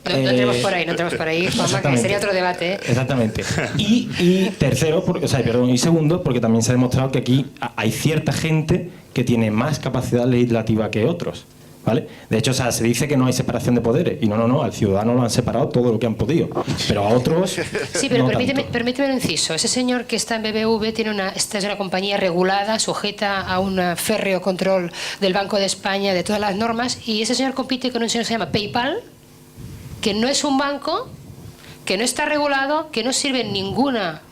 No entremos por ahí, Juanma, que sería otro debate. Exactamente. Y tercero, y segundo, porque también se ha demostrado que aquí hay cierta gente que tiene más capacidad legislativa que otros. ¿Vale? De hecho, o sea, se dice que no hay separación de poderes, y no, al ciudadano lo han separado todo lo que han podido, pero a otros sí, pero no permíteme un inciso. Ese señor que está en BBV esta es una compañía regulada, sujeta a un férreo control del Banco de España, de todas las normas, y ese señor compite con un señor que se llama PayPal, que no es un banco, que no está regulado, que no sirve en ninguna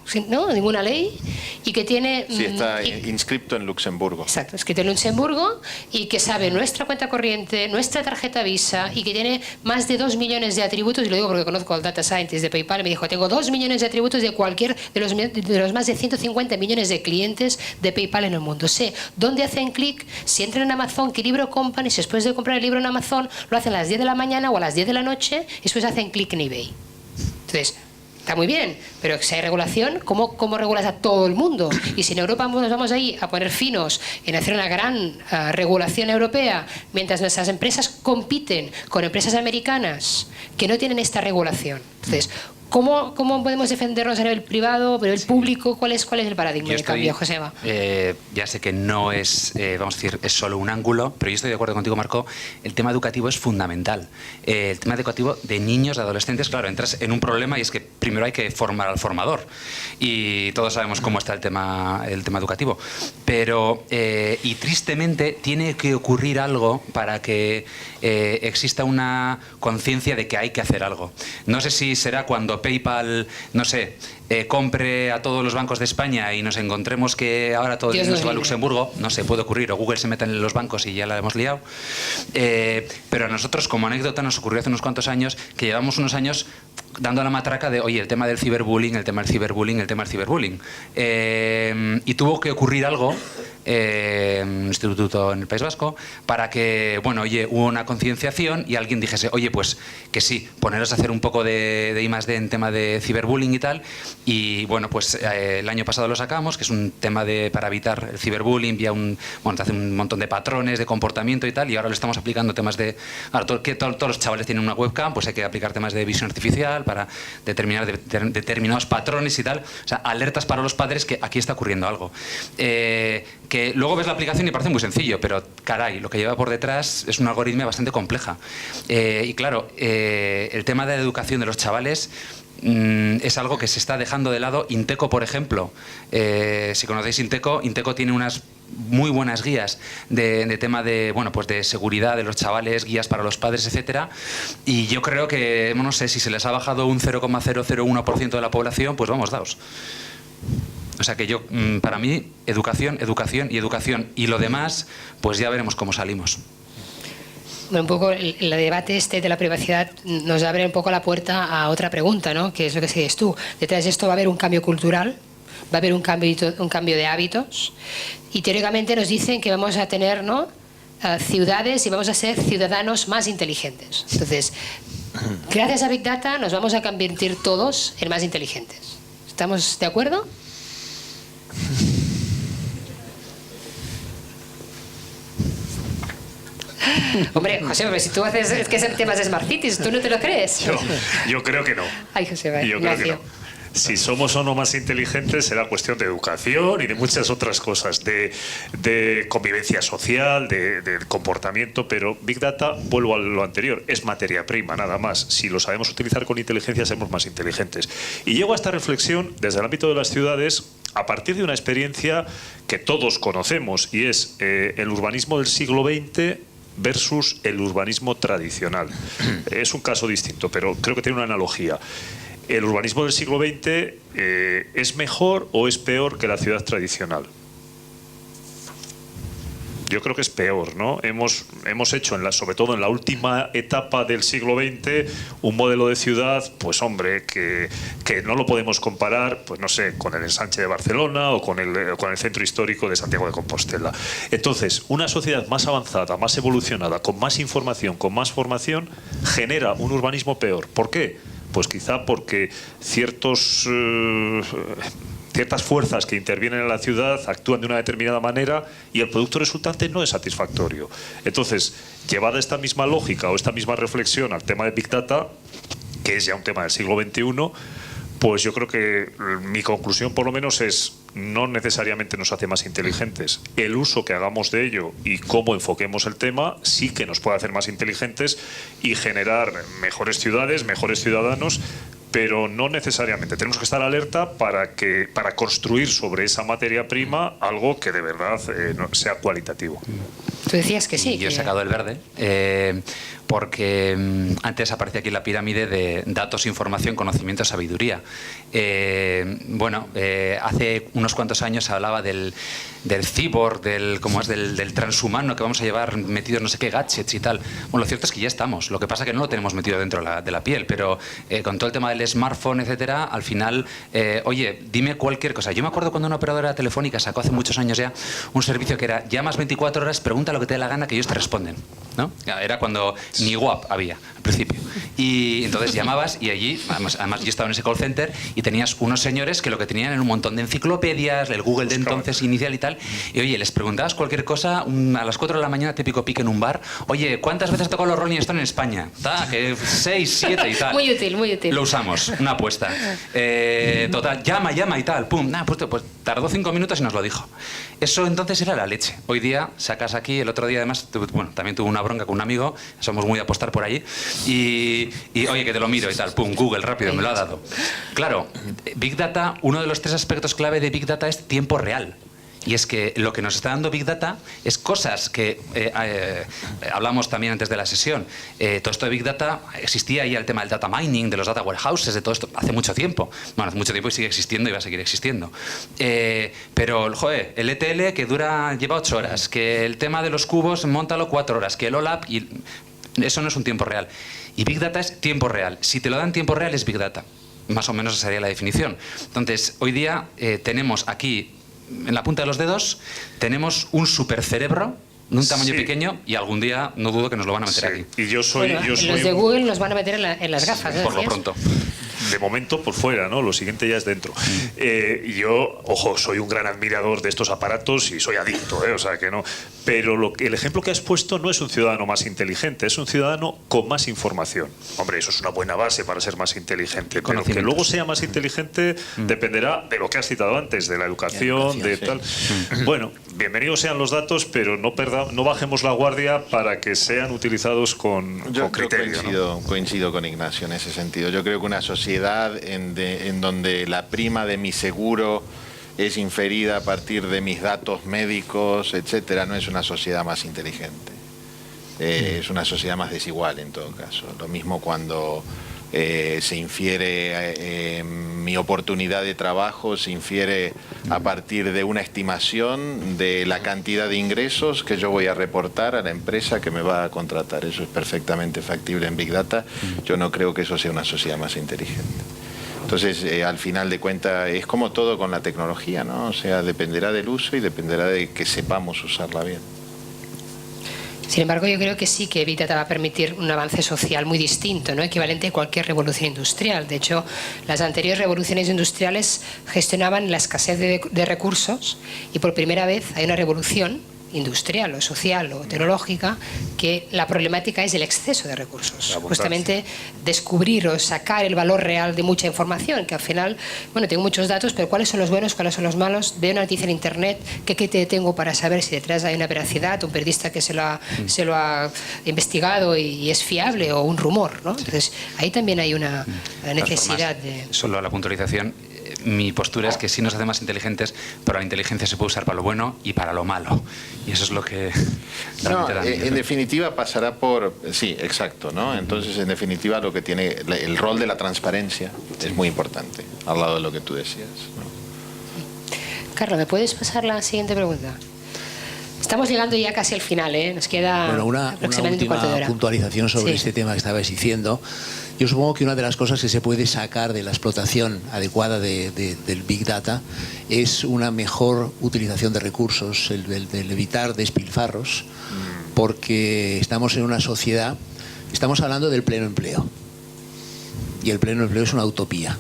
ley, y que tiene... Sí, está inscrito en Luxemburgo. Exacto, inscrito en Luxemburgo, y que sabe nuestra cuenta corriente, nuestra tarjeta Visa, y que tiene más de 2 millones de atributos, y lo digo porque conozco al data scientist de PayPal, y me dijo, tengo 2 millones de atributos de cualquier de los más de 150 millones de clientes de PayPal en el mundo. Sé dónde hacen clic, si entran en Amazon, qué libro compran, y si después de comprar el libro en Amazon lo hacen a las 10 de la mañana o a las 10 de la noche, y después hacen clic en eBay. Entonces, está muy bien, pero si hay regulación, ¿cómo regulas a todo el mundo? Y si en Europa nos vamos ahí a poner finos en hacer una gran regulación europea, mientras nuestras empresas compiten con empresas americanas que no tienen esta regulación. Entonces, ¿Cómo podemos defendernos a nivel privado, a nivel público? ¿Cuál es el paradigma de cambio, Joseba? Ya sé que no es, vamos a decir, es solo un ángulo, pero yo estoy de acuerdo contigo, Marco. El tema educativo es fundamental. El tema educativo de niños, de adolescentes, claro, entras en un problema y es que primero hay que formar al formador. Y todos sabemos cómo está el tema educativo. Pero, y tristemente, tiene que ocurrir algo para que exista una conciencia de que hay que hacer algo. No sé si será cuando PayPal, no sé, compre a todos los bancos de España y nos encontremos que ahora todo el dinero se va a Luxemburgo, no sé, puede ocurrir, o Google se meta en los bancos y ya la hemos liado. Pero a nosotros, como anécdota, nos ocurrió hace unos cuantos años que llevamos unos años dando la matraca de, oye, el tema del ciberbullying, el tema del ciberbullying, el tema del ciberbullying. Y tuvo que ocurrir algo un instituto en el País Vasco para que, bueno, oye, hubo una concienciación y alguien dijese, oye, pues que sí, poneros a hacer un poco de I+D en tema de ciberbullying y tal. Y bueno, pues el año pasado lo sacamos, que es un tema para evitar el ciberbullying, te hace un montón de patrones de comportamiento y tal, y ahora lo estamos aplicando temas de... Ahora, todos los chavales tienen una webcam, pues hay que aplicar temas de visión artificial para determinar determinados patrones y tal. O sea, alertas para los padres que aquí está ocurriendo algo. Que luego ves la aplicación y parece muy sencillo, pero caray, lo que lleva por detrás es una algoritmia bastante compleja. Y claro, el tema de la educación de los chavales es algo que se está dejando de lado. Inteco, por ejemplo, si conocéis Inteco tiene unas muy buenas guías de tema de, bueno, pues de seguridad de los chavales, guías para los padres, etcétera. Y yo creo que, no sé, si se les ha bajado un 0,001% de la población, pues vamos, daos. O sea que yo, para mí, educación, educación y educación. Y lo demás, pues ya veremos cómo salimos. Bueno, un poco el debate de la privacidad nos abre un poco la puerta a otra pregunta, ¿no? Que es lo que sigues tú. Detrás de esto va a haber un cambio cultural, va a haber un cambio de hábitos, y teóricamente nos dicen que vamos a tener, ¿no?, ciudades y vamos a ser ciudadanos más inteligentes. Entonces, gracias a Big Data nos vamos a convertir todos en más inteligentes. ¿Estamos de acuerdo? Hombre, José, pero si tú haces que ese tema es Smart Cities, ¿tú no te lo crees? Yo creo que no. Ay, José, yo creo que no. Si somos o no más inteligentes será cuestión de educación y de muchas otras cosas, de convivencia social, de comportamiento, pero Big Data, vuelvo a lo anterior, es materia prima, nada más. Si lo sabemos utilizar con inteligencia, seremos más inteligentes. Y llego a esta reflexión desde el ámbito de las ciudades a partir de una experiencia que todos conocemos, y es el urbanismo del siglo XX versus el urbanismo tradicional. Es un caso distinto, pero creo que tiene una analogía. ¿El urbanismo del siglo XX es mejor o es peor que la ciudad tradicional? Yo creo que es peor, ¿no? Hemos hecho, sobre todo en la última etapa del siglo XX, un modelo de ciudad, pues hombre, que no lo podemos comparar, pues no sé, con el ensanche de Barcelona o con el centro histórico de Santiago de Compostela. Entonces, una sociedad más avanzada, más evolucionada, con más información, con más formación, genera un urbanismo peor. ¿Por qué? Pues quizá porque ciertas fuerzas que intervienen en la ciudad actúan de una determinada manera y el producto resultante no es satisfactorio. Entonces, llevada esta misma lógica o esta misma reflexión al tema de Big Data, que es ya un tema del siglo XXI, pues yo creo que mi conclusión por lo menos es: no necesariamente nos hace más inteligentes. El uso que hagamos de ello y cómo enfoquemos el tema sí que nos puede hacer más inteligentes y generar mejores ciudades, mejores ciudadanos, pero no necesariamente. Tenemos que estar alerta para construir sobre esa materia prima algo que de verdad sea cualitativo. Tú decías que sí. Yo he sacado el verde porque antes aparecía aquí la pirámide de datos, información, conocimiento, sabiduría. Hace unos cuantos años se hablaba del cyborg, del transhumano que vamos a llevar metidos no sé qué gadgets y tal. Bueno, lo cierto es que ya estamos. Lo que pasa es que no lo tenemos metido dentro de la piel, pero con todo el tema del smartphone, etcétera, al final, oye, dime cualquier cosa. Yo me acuerdo cuando una operadora telefónica sacó hace muchos años ya un servicio que era: llamas 24 horas, pregunta lo que te dé la gana, que ellos te responden, ¿no? Era cuando ni WhatsApp había al principio. Y entonces llamabas y allí, además yo estaba en ese call center y tenías unos señores que lo que tenían era un montón de enciclopedias, el Google de entonces inicial y tal, y oye, les preguntabas cualquier cosa a las 4 de la mañana, típico pique en un bar, oye, ¿cuántas veces tocó los Rolling Stones en España? Que 6, 7 y tal. Muy útil, muy útil. Lo usamos, una apuesta. Total, llama y tal, pum, pues tardó 5 minutos y nos lo dijo. Eso entonces era la leche. Hoy día sacas aquí, el otro día además, bueno, también tuve una bronca con un amigo, somos muy de apostar por allí, y oye, que te lo miro y tal, pum, Google, rápido, me lo ha dado. Claro, Big Data, uno de los 3 aspectos clave de Big Data es tiempo real. Y es que lo que nos está dando Big Data es cosas que hablamos también antes de la sesión. Todo esto de Big Data existía ya el tema del data mining, de los data warehouses, de todo esto hace mucho tiempo. Bueno, hace mucho tiempo y sigue existiendo y va a seguir existiendo. Pero, joder, el ETL que lleva 8 horas, que el tema de los cubos, móntalo 4 horas, que el OLAP, y eso no es un tiempo real. Y Big Data es tiempo real. Si te lo dan tiempo real es Big Data. Más o menos esa sería la definición. Entonces, hoy día tenemos aquí, en la punta de los dedos, tenemos un supercerebro de un tamaño pequeño y algún día no dudo que nos lo van a meter aquí. Y yo soy, Los de Google nos van a meter en las gafas, ¿no? Por lo pronto. De momento por fuera, ¿no? Lo siguiente ya es dentro. Y yo, ojo, soy un gran admirador de estos aparatos y soy adicto, o sea que no. Pero el ejemplo que has puesto no es un ciudadano más inteligente, es un ciudadano con más información. Hombre, eso es una buena base para ser más inteligente. Pero que luego sea más inteligente dependerá de lo que has citado antes, de la educación, de tal. Bueno, bienvenidos sean los datos, pero no bajemos la guardia para que sean utilizados con criterio. Yo coincido con Ignacio en ese sentido. Yo creo que una sociedad en donde la prima de mi seguro es inferida a partir de mis datos médicos, etcétera, no es una sociedad más inteligente. Es una sociedad más desigual en todo caso. Lo mismo cuando se infiere mi oportunidad de trabajo, se infiere a partir de una estimación de la cantidad de ingresos que yo voy a reportar a la empresa que me va a contratar. Eso es perfectamente factible en Big Data. Yo no creo que eso sea una sociedad más inteligente. Entonces, al final de cuentas, es como todo con la tecnología, ¿no? O sea, dependerá del uso y dependerá de que sepamos usarla bien. Sin embargo, yo creo que sí que Big Data va a permitir un avance social muy distinto, ¿no? Equivalente a cualquier revolución industrial. De hecho, las anteriores revoluciones industriales gestionaban la escasez de recursos y por primera vez hay una revolución industrial o social o tecnológica que la problemática es el exceso de recursos. Justamente descubrir o sacar el valor real de mucha información, que al final, bueno, tengo muchos datos, pero ¿cuáles son los buenos, cuáles son los malos? Veo una noticia en internet, ¿qué te tengo para saber si detrás hay una veracidad, un periodista que se lo ha investigado y es fiable o un rumor, ¿no? Entonces, ahí también hay una necesidad de... Solo a la puntualización. Mi postura es que sí nos hace más inteligentes, pero la inteligencia se puede usar para lo bueno y para lo malo. Y eso es lo que... en definitiva pasará por... Sí, exacto, ¿no? Entonces, en definitiva, lo que tiene... El rol de la transparencia es muy importante, al lado de lo que tú decías, ¿no? Carlos, ¿me puedes pasar la siguiente pregunta? Estamos llegando ya casi al final, ¿eh? Nos queda una aproximadamente un cuarto de última hora. puntualización sobre este tema que estabais diciendo. Yo supongo que una de las cosas que se puede sacar de la explotación adecuada del Big Data es una mejor utilización de recursos, el evitar despilfarros, porque estamos en una sociedad, estamos hablando del pleno empleo, y el pleno empleo es una utopía.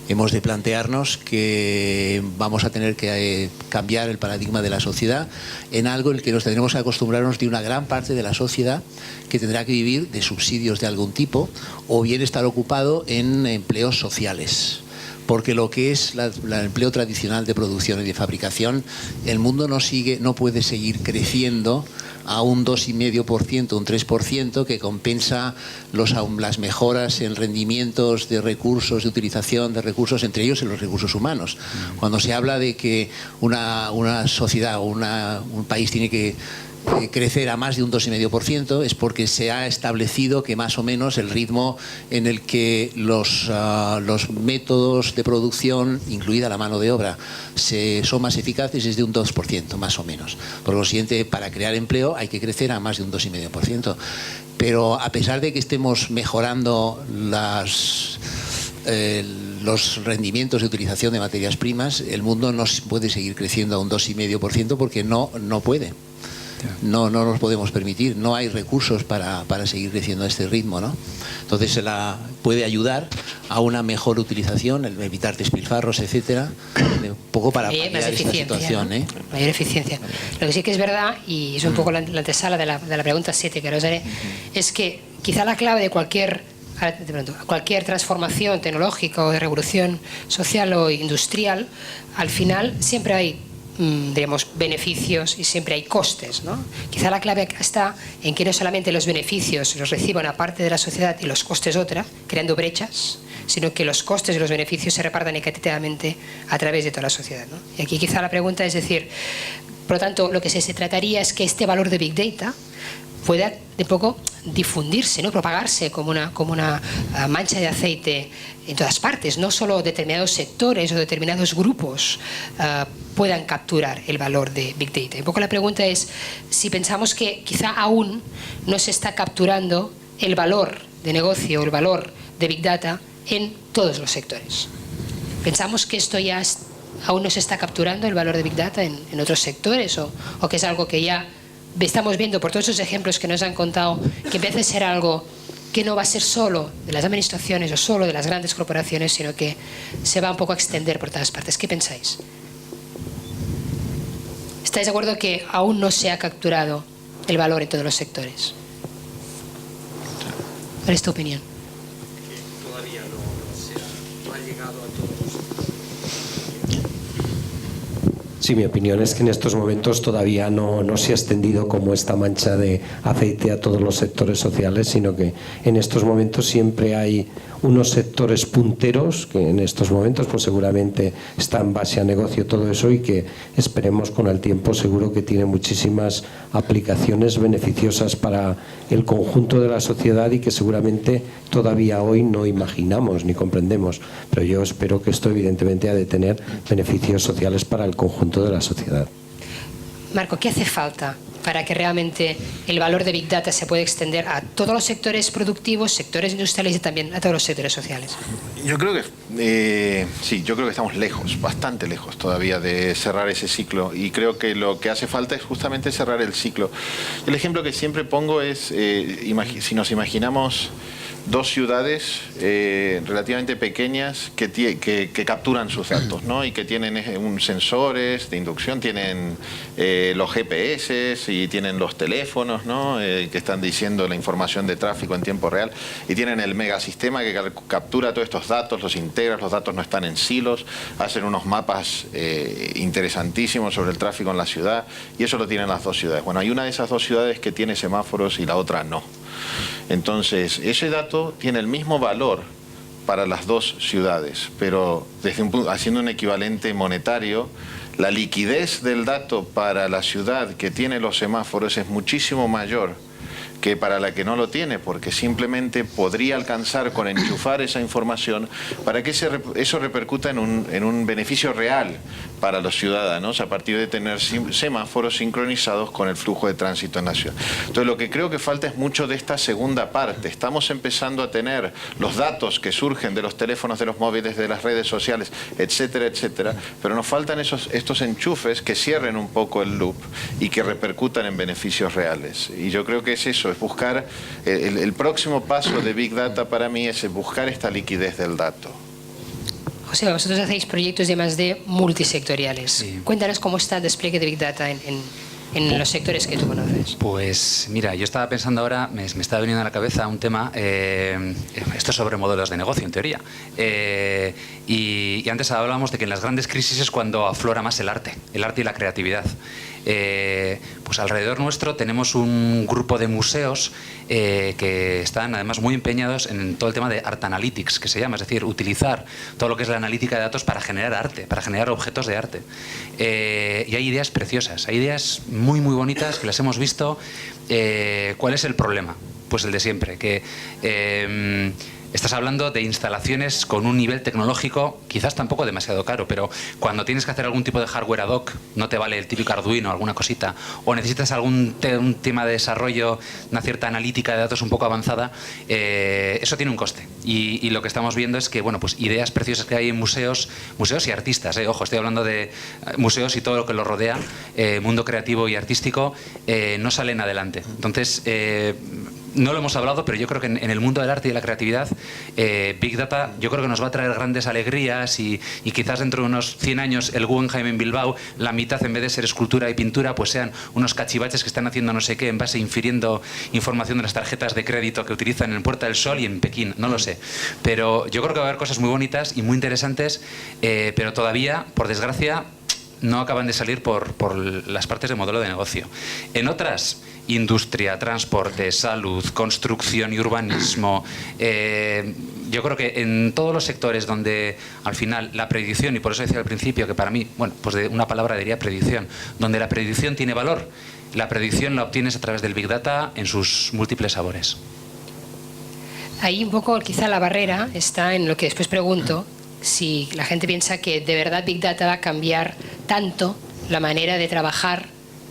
Hemos de plantearnos que vamos a tener que cambiar el paradigma de la sociedad en algo en el que nos tendremos que acostumbrarnos de una gran parte de la sociedad que tendrá que vivir de subsidios de algún tipo o bien estar ocupado en empleos sociales. Porque lo que es el empleo tradicional de producción y de fabricación, el mundo no puede seguir creciendo a un 2,5%, un 3%, que compensa las mejoras en rendimientos de recursos, de utilización de recursos, entre ellos en los recursos humanos. Cuando se habla de que una sociedad o un país tiene que crecer a más de un 2,5%, es porque se ha establecido que más o menos el ritmo en el que los métodos de producción, incluida la mano de obra, son más eficaces es de un 2%, más o menos. Por lo siguiente, para crear empleo hay que crecer a más de un 2,5%. Pero a pesar de que estemos mejorando los rendimientos de utilización de materias primas, el mundo no puede seguir creciendo a un 2,5% porque no puede. No nos podemos permitir, no hay recursos para seguir creciendo a este ritmo, ¿no? Entonces, Entonces puede ayudar a una mejor utilización, el evitar despilfarros, etcétera, un poco para paliar esta situación. ¿no? Mayor eficiencia. Lo que sí que es verdad, y es un poco la antesala de la pregunta 7 que os haré, es que quizá la clave de cualquier transformación tecnológica o de revolución social o industrial, al final siempre hay digamos, beneficios y siempre hay costes, ¿no? Quizá la clave está en que no solamente los beneficios los reciba una parte de la sociedad y los costes otra, creando brechas, sino que los costes y los beneficios se repartan equitativamente a través de toda la sociedad, ¿no? Y aquí quizá la pregunta es decir, por lo tanto, lo que se trataría es que este valor de Big Data pueda de poco difundirse, ¿no? Propagarse como una mancha de aceite en todas partes, no solo determinados sectores o determinados grupos puedan capturar el valor de Big Data. Un poco la pregunta es si pensamos que quizá aún no se está capturando el valor de negocio, el valor de Big Data en todos los sectores. ¿Pensamos que esto ya aún no se está capturando el valor de Big Data en otros sectores o que es algo que ya estamos viendo por todos esos ejemplos que nos han contado que empieza a ser algo que no va a ser solo de las administraciones o solo de las grandes corporaciones, sino que se va un poco a extender por todas partes? ¿Qué pensáis? ¿Estáis de acuerdo que aún no se ha capturado el valor en todos los sectores? ¿Cuál es tu opinión? Que todavía no ha llegado a todos. Sí, mi opinión es que en estos momentos todavía no se ha extendido como esta mancha de aceite a todos los sectores sociales, sino que en estos momentos siempre hay unos sectores punteros que en estos momentos pues seguramente están base a negocio todo eso y que esperemos con el tiempo seguro que tiene muchísimas aplicaciones beneficiosas para el conjunto de la sociedad y que seguramente todavía hoy no imaginamos ni comprendemos, pero yo espero que esto evidentemente ha de tener beneficios sociales para el conjunto de la sociedad. Marco, ¿qué hace falta para que realmente el valor de Big Data se pueda extender a todos los sectores productivos, sectores industriales y también a todos los sectores sociales? Yo creo que sí, yo creo que estamos lejos, bastante lejos todavía de cerrar ese ciclo y creo que lo que hace falta es justamente cerrar el ciclo. El ejemplo que siempre pongo es, si nos imaginamos dos ciudades relativamente pequeñas que capturan sus datos, ¿no? Y que tienen sensores de inducción, tienen los GPS y tienen los teléfonos, ¿no? Que están diciendo la información de tráfico en tiempo real y tienen el megasistema que captura todos estos datos, los integra, los datos no están en silos, hacen unos mapas interesantísimos sobre el tráfico en la ciudad y eso lo tienen las dos ciudades. Bueno, hay una de esas dos ciudades que tiene semáforos y la otra no. Entonces, ese dato tiene el mismo valor para las dos ciudades, pero haciendo un equivalente monetario, la liquidez del dato para la ciudad que tiene los semáforos es muchísimo mayor que para la que no lo tiene, porque simplemente podría alcanzar con enchufar esa información para que eso repercuta en un beneficio real para los ciudadanos a partir de tener semáforos sincronizados con el flujo de tránsito en la ciudad. Entonces lo que creo que falta es mucho de esta segunda parte. Estamos empezando a tener los datos que surgen de los teléfonos, de los móviles, de las redes sociales, etcétera, etcétera, pero nos faltan estos enchufes que cierren un poco el loop y que repercutan en beneficios reales. Y yo creo que es eso, es buscar, el próximo paso de Big Data para mí es buscar esta liquidez del dato. José, vosotros hacéis proyectos de I+D multisectoriales. Sí. Cuéntanos cómo está el despliegue de Big Data en los sectores que tú conoces. Pues mira, yo estaba pensando ahora, me estaba viniendo a la cabeza un tema, esto es sobre modelos de negocio en teoría, y antes hablábamos de que en las grandes crisis es cuando aflora más el arte y la creatividad. Pues alrededor nuestro tenemos un grupo de museos que están además muy empeñados en todo el tema de Art Analytics, que se llama, es decir, utilizar todo lo que es la analítica de datos para generar arte, para generar objetos de arte. Y hay ideas preciosas, hay ideas muy muy bonitas que las hemos visto. ¿Cuál es el problema? Pues el de siempre, que estás hablando de instalaciones con un nivel tecnológico quizás tampoco demasiado caro, pero cuando tienes que hacer algún tipo de hardware ad hoc, no te vale el típico Arduino, alguna cosita, o necesitas un tema de desarrollo, una cierta analítica de datos un poco avanzada, eso tiene un coste. Y lo que estamos viendo es que, bueno, pues ideas preciosas que hay en museos y artistas, ojo, estoy hablando de museos y todo lo que los rodea, mundo creativo y artístico, no salen adelante. Entonces, no lo hemos hablado, pero yo creo que en el mundo del arte y de la creatividad, Big Data yo creo que nos va a traer grandes alegrías y quizás dentro de unos 100 años el Guggenheim en Bilbao, la mitad en vez de ser escultura y pintura, pues sean unos cachivaches que están haciendo no sé qué en base infiriendo información de las tarjetas de crédito que utilizan en Puerta del Sol y en Pekín, no lo sé. Pero yo creo que va a haber cosas muy bonitas y muy interesantes, pero todavía, por desgracia, no acaban de salir por las partes de modelo de negocio. En otras, industria, transporte, salud, construcción y urbanismo, yo creo que en todos los sectores donde al final la predicción, y por eso decía al principio que para mí, bueno, pues de una palabra diría predicción, donde la predicción tiene valor, la predicción la obtienes a través del Big Data en sus múltiples sabores. Ahí un poco quizá la barrera está en lo que después pregunto, si la gente piensa que de verdad Big Data va a cambiar tanto la manera de trabajar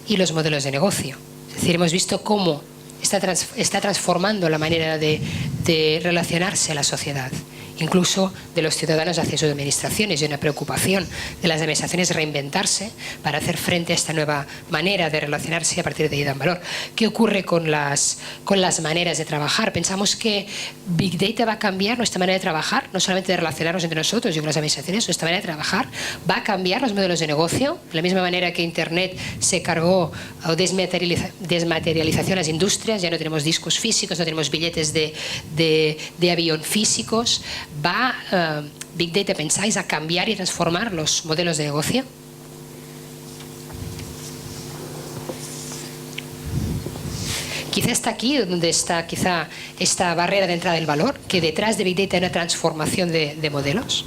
y los modelos de negocio. Es decir, hemos visto cómo está transformando la manera de relacionarse a la sociedad, incluso de los ciudadanos hacia sus administraciones, y una preocupación de las administraciones reinventarse para hacer frente a esta nueva manera de relacionarse y a partir de ahí dan valor. ¿Qué ocurre con las maneras de trabajar? Pensamos que Big Data va a cambiar nuestra manera de trabajar, no solamente de relacionarnos entre nosotros y con las administraciones, nuestra manera de trabajar va a cambiar los modelos de negocio, de la misma manera que Internet se cargó o desmaterialización a las industrias, ya no tenemos discos físicos, no tenemos billetes de avión físicos. ¿Va Big Data, pensáis, a cambiar y transformar los modelos de negocio? Quizá está aquí donde está quizá esta barrera de entrada del valor, que detrás de Big Data hay una transformación de modelos.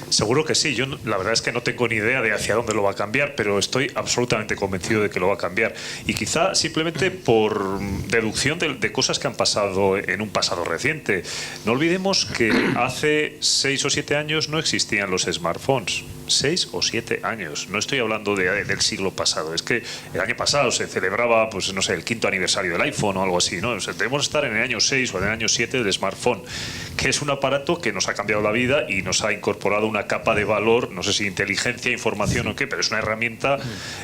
Seguro que sí. Yo la verdad es que no tengo ni idea de hacia dónde lo va a cambiar, pero estoy absolutamente convencido de que lo va a cambiar. Y quizá simplemente por deducción de cosas que han pasado en un pasado reciente. No olvidemos que hace 6 o 7 años no existían los smartphones. 6 o 7 años. No estoy hablando del siglo pasado. Es que el año pasado se celebraba, pues no sé, el 5º aniversario del iPhone o algo así, ¿no? O sea, debemos estar en el año 6 o en el año 7 del smartphone, que es un aparato que nos ha cambiado la vida y nos ha incorporado una capa de valor, no sé si inteligencia, información o qué, pero es una herramienta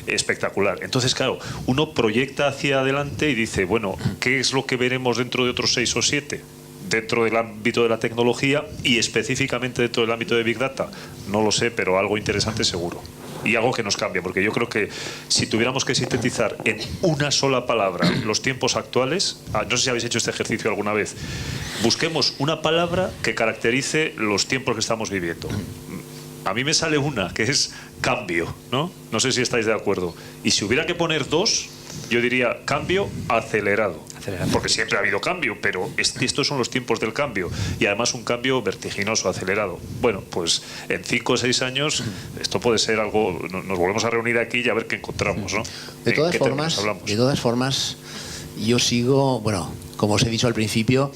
espectacular. Entonces, claro, uno proyecta hacia adelante y dice, bueno, ¿qué es lo que veremos dentro de otros 6 o 7? Dentro del ámbito de la tecnología y específicamente dentro del ámbito de Big Data. No lo sé, pero algo interesante seguro. Y algo que nos cambia, porque yo creo que si tuviéramos que sintetizar en una sola palabra los tiempos actuales, no sé si habéis hecho este ejercicio alguna vez, busquemos una palabra que caracterice los tiempos que estamos viviendo. A mí me sale una, que es cambio, ¿no? No sé si estáis de acuerdo. Y si hubiera que poner 2, yo diría cambio acelerado. Porque siempre ha habido cambio, pero estos son los tiempos del cambio. Y además un cambio vertiginoso, acelerado. Bueno, pues en 5 o 6 años esto puede ser algo... Nos volvemos a reunir aquí y a ver qué encontramos, ¿no? De todas formas, yo sigo... Bueno, como os he dicho al principio,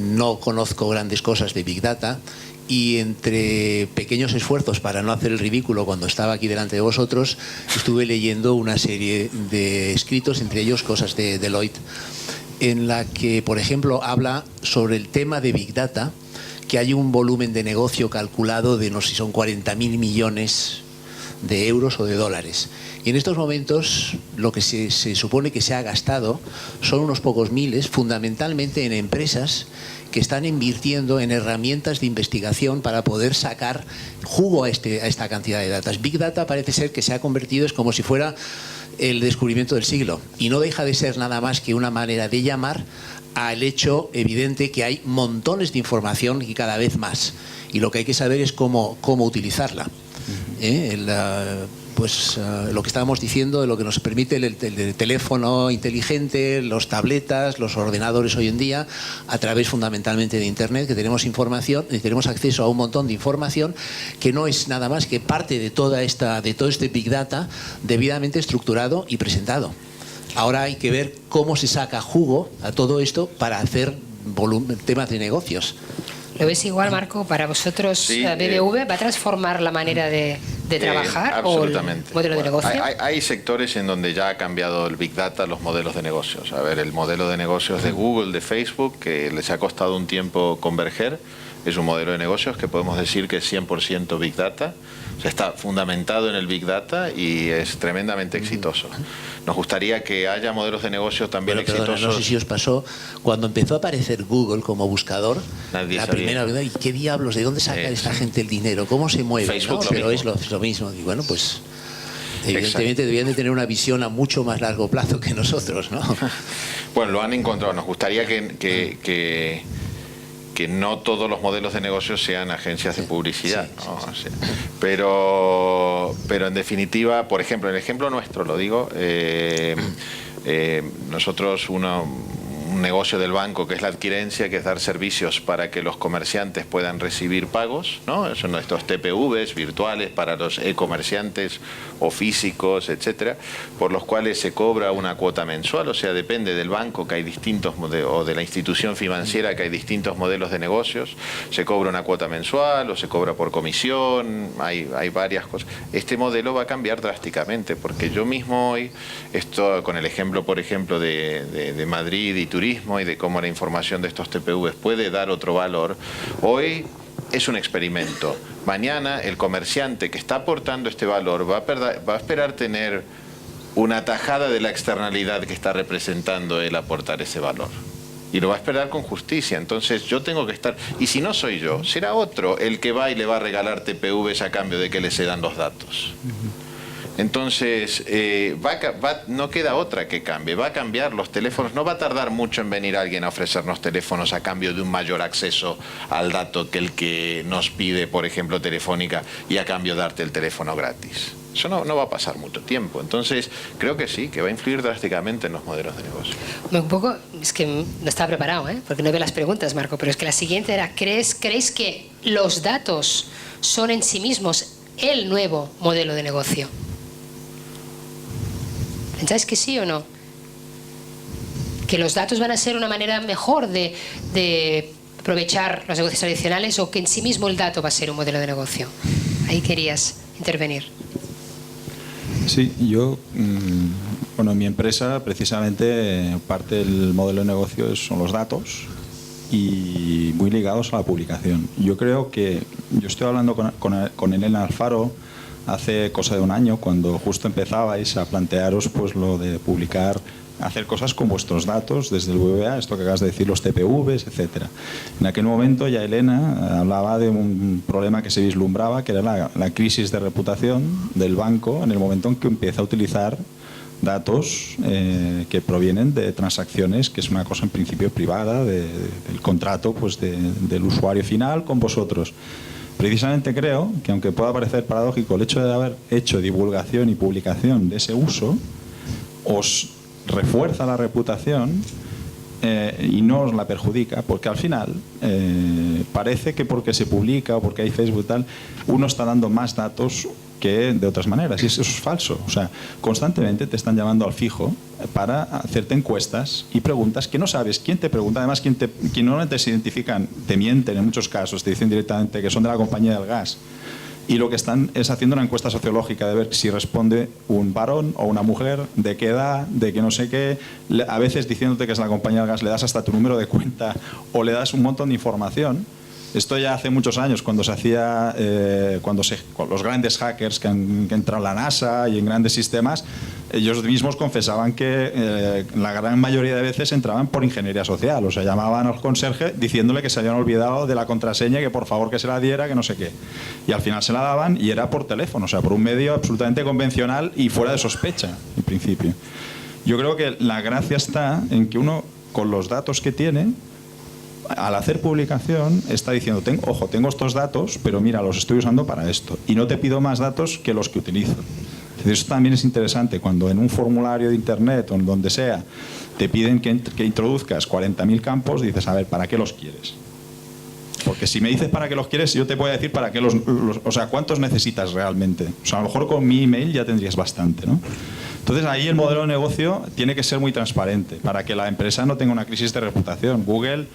no conozco grandes cosas de Big Data. Y entre pequeños esfuerzos para no hacer el ridículo cuando estaba aquí delante de vosotros, estuve leyendo una serie de escritos, entre ellos cosas de Deloitte, en la que, por ejemplo, habla sobre el tema de Big Data, que hay un volumen de negocio calculado de no sé si son 40.000 millones de euros o de dólares. Y en estos momentos lo que se supone que se ha gastado son unos pocos miles, fundamentalmente en empresas que están invirtiendo en herramientas de investigación para poder sacar jugo a esta cantidad de datos. Big Data parece ser que se ha convertido, es como si fuera el descubrimiento del siglo, y no deja de ser nada más que una manera de llamar al hecho evidente que hay montones de información y cada vez más, y lo que hay que saber es cómo utilizarla. Lo que estábamos diciendo, de lo que nos permite el teléfono inteligente, los tabletas, los ordenadores hoy en día, a través fundamentalmente de Internet, que tenemos información y tenemos acceso a un montón de información que no es nada más que parte de todo este Big Data debidamente estructurado y presentado. Ahora hay que ver cómo se saca jugo a todo esto para hacer temas de negocios. ¿Lo ves igual, Marco? ¿Para vosotros sí, BBV va a transformar la manera de de trabajar absolutamente. o el modelo de negocio? Hay sectores en donde ya ha cambiado el Big Data los modelos de negocios. A ver, el modelo de negocios de Google, de Facebook, que les ha costado un tiempo converger, es un modelo de negocios que podemos decir que es 100% Big Data. O sea, está fundamentado en el Big Data y es tremendamente exitoso. Nos gustaría que haya modelos de negocios también exitosos. No sé si os pasó, cuando empezó a aparecer Google como buscador, Nadie la sabía. primera vez, ¿y qué diablos? ¿De dónde saca esta gente el dinero? ¿Cómo se mueve? Facebook, ¿no? Pero es lo mismo. Y bueno, pues evidentemente Exacto. debían de tener una visión a mucho más largo plazo que nosotros, ¿no? Bueno, lo han encontrado. Nos gustaría que no todos los modelos de negocios sean agencias de publicidad, ¿no? O sea, pero en definitiva, por ejemplo, en el ejemplo nuestro, lo digo, nosotros un negocio del banco que es la adquirencia, que es dar servicios para que los comerciantes puedan recibir pagos, ¿no? Son estos TPVs virtuales para los e-comerciantes o físicos, etcétera, por los cuales se cobra una cuota mensual, o sea, depende del banco, que hay distintos o de la institución financiera, que hay distintos modelos de negocios, se cobra una cuota mensual o se cobra por comisión, hay varias cosas. Este modelo va a cambiar drásticamente, porque yo mismo hoy, esto con el ejemplo, por ejemplo, de Madrid y turismo y de cómo la información de estos TPVs puede dar otro valor, hoy es un experimento. Mañana el comerciante que está aportando este valor va a esperar tener una tajada de la externalidad que está representando el aportar ese valor. Y lo va a esperar con justicia. Entonces yo tengo que estar... Y si no soy yo, será otro el que va y le va a regalar TPVs a cambio de que le cedan los datos. Entonces, no queda otra que cambie, va a cambiar los teléfonos, no va a tardar mucho en venir alguien a ofrecernos teléfonos a cambio de un mayor acceso al dato que el que nos pide, por ejemplo, Telefónica, y a cambio darte el teléfono gratis. Eso no va a pasar mucho tiempo. Entonces, creo que sí, que va a influir drásticamente en los modelos de negocio. Un poco, es que no estaba preparado, porque no veo las preguntas, Marco, pero es que la siguiente era, ¿creéis que los datos son en sí mismos el nuevo modelo de negocio? ¿Pensáis que sí o no? ¿Que los datos van a ser una manera mejor de aprovechar los negocios tradicionales o que en sí mismo el dato va a ser un modelo de negocio? Ahí querías intervenir. Sí, yo, bueno, en mi empresa precisamente parte del modelo de negocio son los datos y muy ligados a la publicación. Yo creo que, yo estoy hablando con Elena Alfaro hace cosa de un año, cuando justo empezabais a plantearos pues lo de publicar, hacer cosas con vuestros datos desde el BBVA, esto que acabas de decir, los TPVs, etcétera. En aquel momento ya Elena hablaba de un problema que se vislumbraba, que era la crisis de reputación del banco en el momento en que empieza a utilizar datos que provienen de transacciones, que es una cosa en principio privada, del contrato pues del usuario final con vosotros. Precisamente creo que, aunque pueda parecer paradójico, el hecho de haber hecho divulgación y publicación de ese uso os refuerza la reputación y no os la perjudica, porque al final parece que porque se publica o porque hay Facebook y tal, uno está dando más datos que de otras maneras, y eso es falso. O sea, constantemente te están llamando al fijo para hacerte encuestas y preguntas que no sabes quién te pregunta. Además, quien no te identifican, te mienten en muchos casos, te dicen directamente que son de la compañía del gas, y lo que están es haciendo una encuesta sociológica de ver si responde un varón o una mujer, de qué edad, de que no sé qué, a veces diciéndote que es la compañía del gas le das hasta tu número de cuenta o le das un montón de información. Esto ya hace muchos años, cuando se hacía, con los grandes hackers que han entrado en la NASA y en grandes sistemas, ellos mismos confesaban que la gran mayoría de veces entraban por ingeniería social, o sea, llamaban al conserje diciéndole que se habían olvidado de la contraseña, que por favor que se la diera, que no sé qué. Y al final se la daban y era por teléfono, o sea, por un medio absolutamente convencional y fuera de sospecha, en principio. Yo creo que la gracia está en que uno, con los datos que tiene, al hacer publicación está diciendo, ojo, tengo estos datos, pero mira, los estoy usando para esto y no te pido más datos que los que utilizo. Eso también es interesante, cuando en un formulario de internet o en donde sea te piden que introduzcas 40.000 campos, dices, a ver, ¿para qué los quieres? Porque si me dices para qué los quieres, yo te voy a decir para qué o sea, ¿cuántos necesitas realmente? O sea, a lo mejor con mi email ya tendrías bastante, ¿no? Entonces ahí el modelo de negocio tiene que ser muy transparente para que la empresa no tenga una crisis de reputación. Google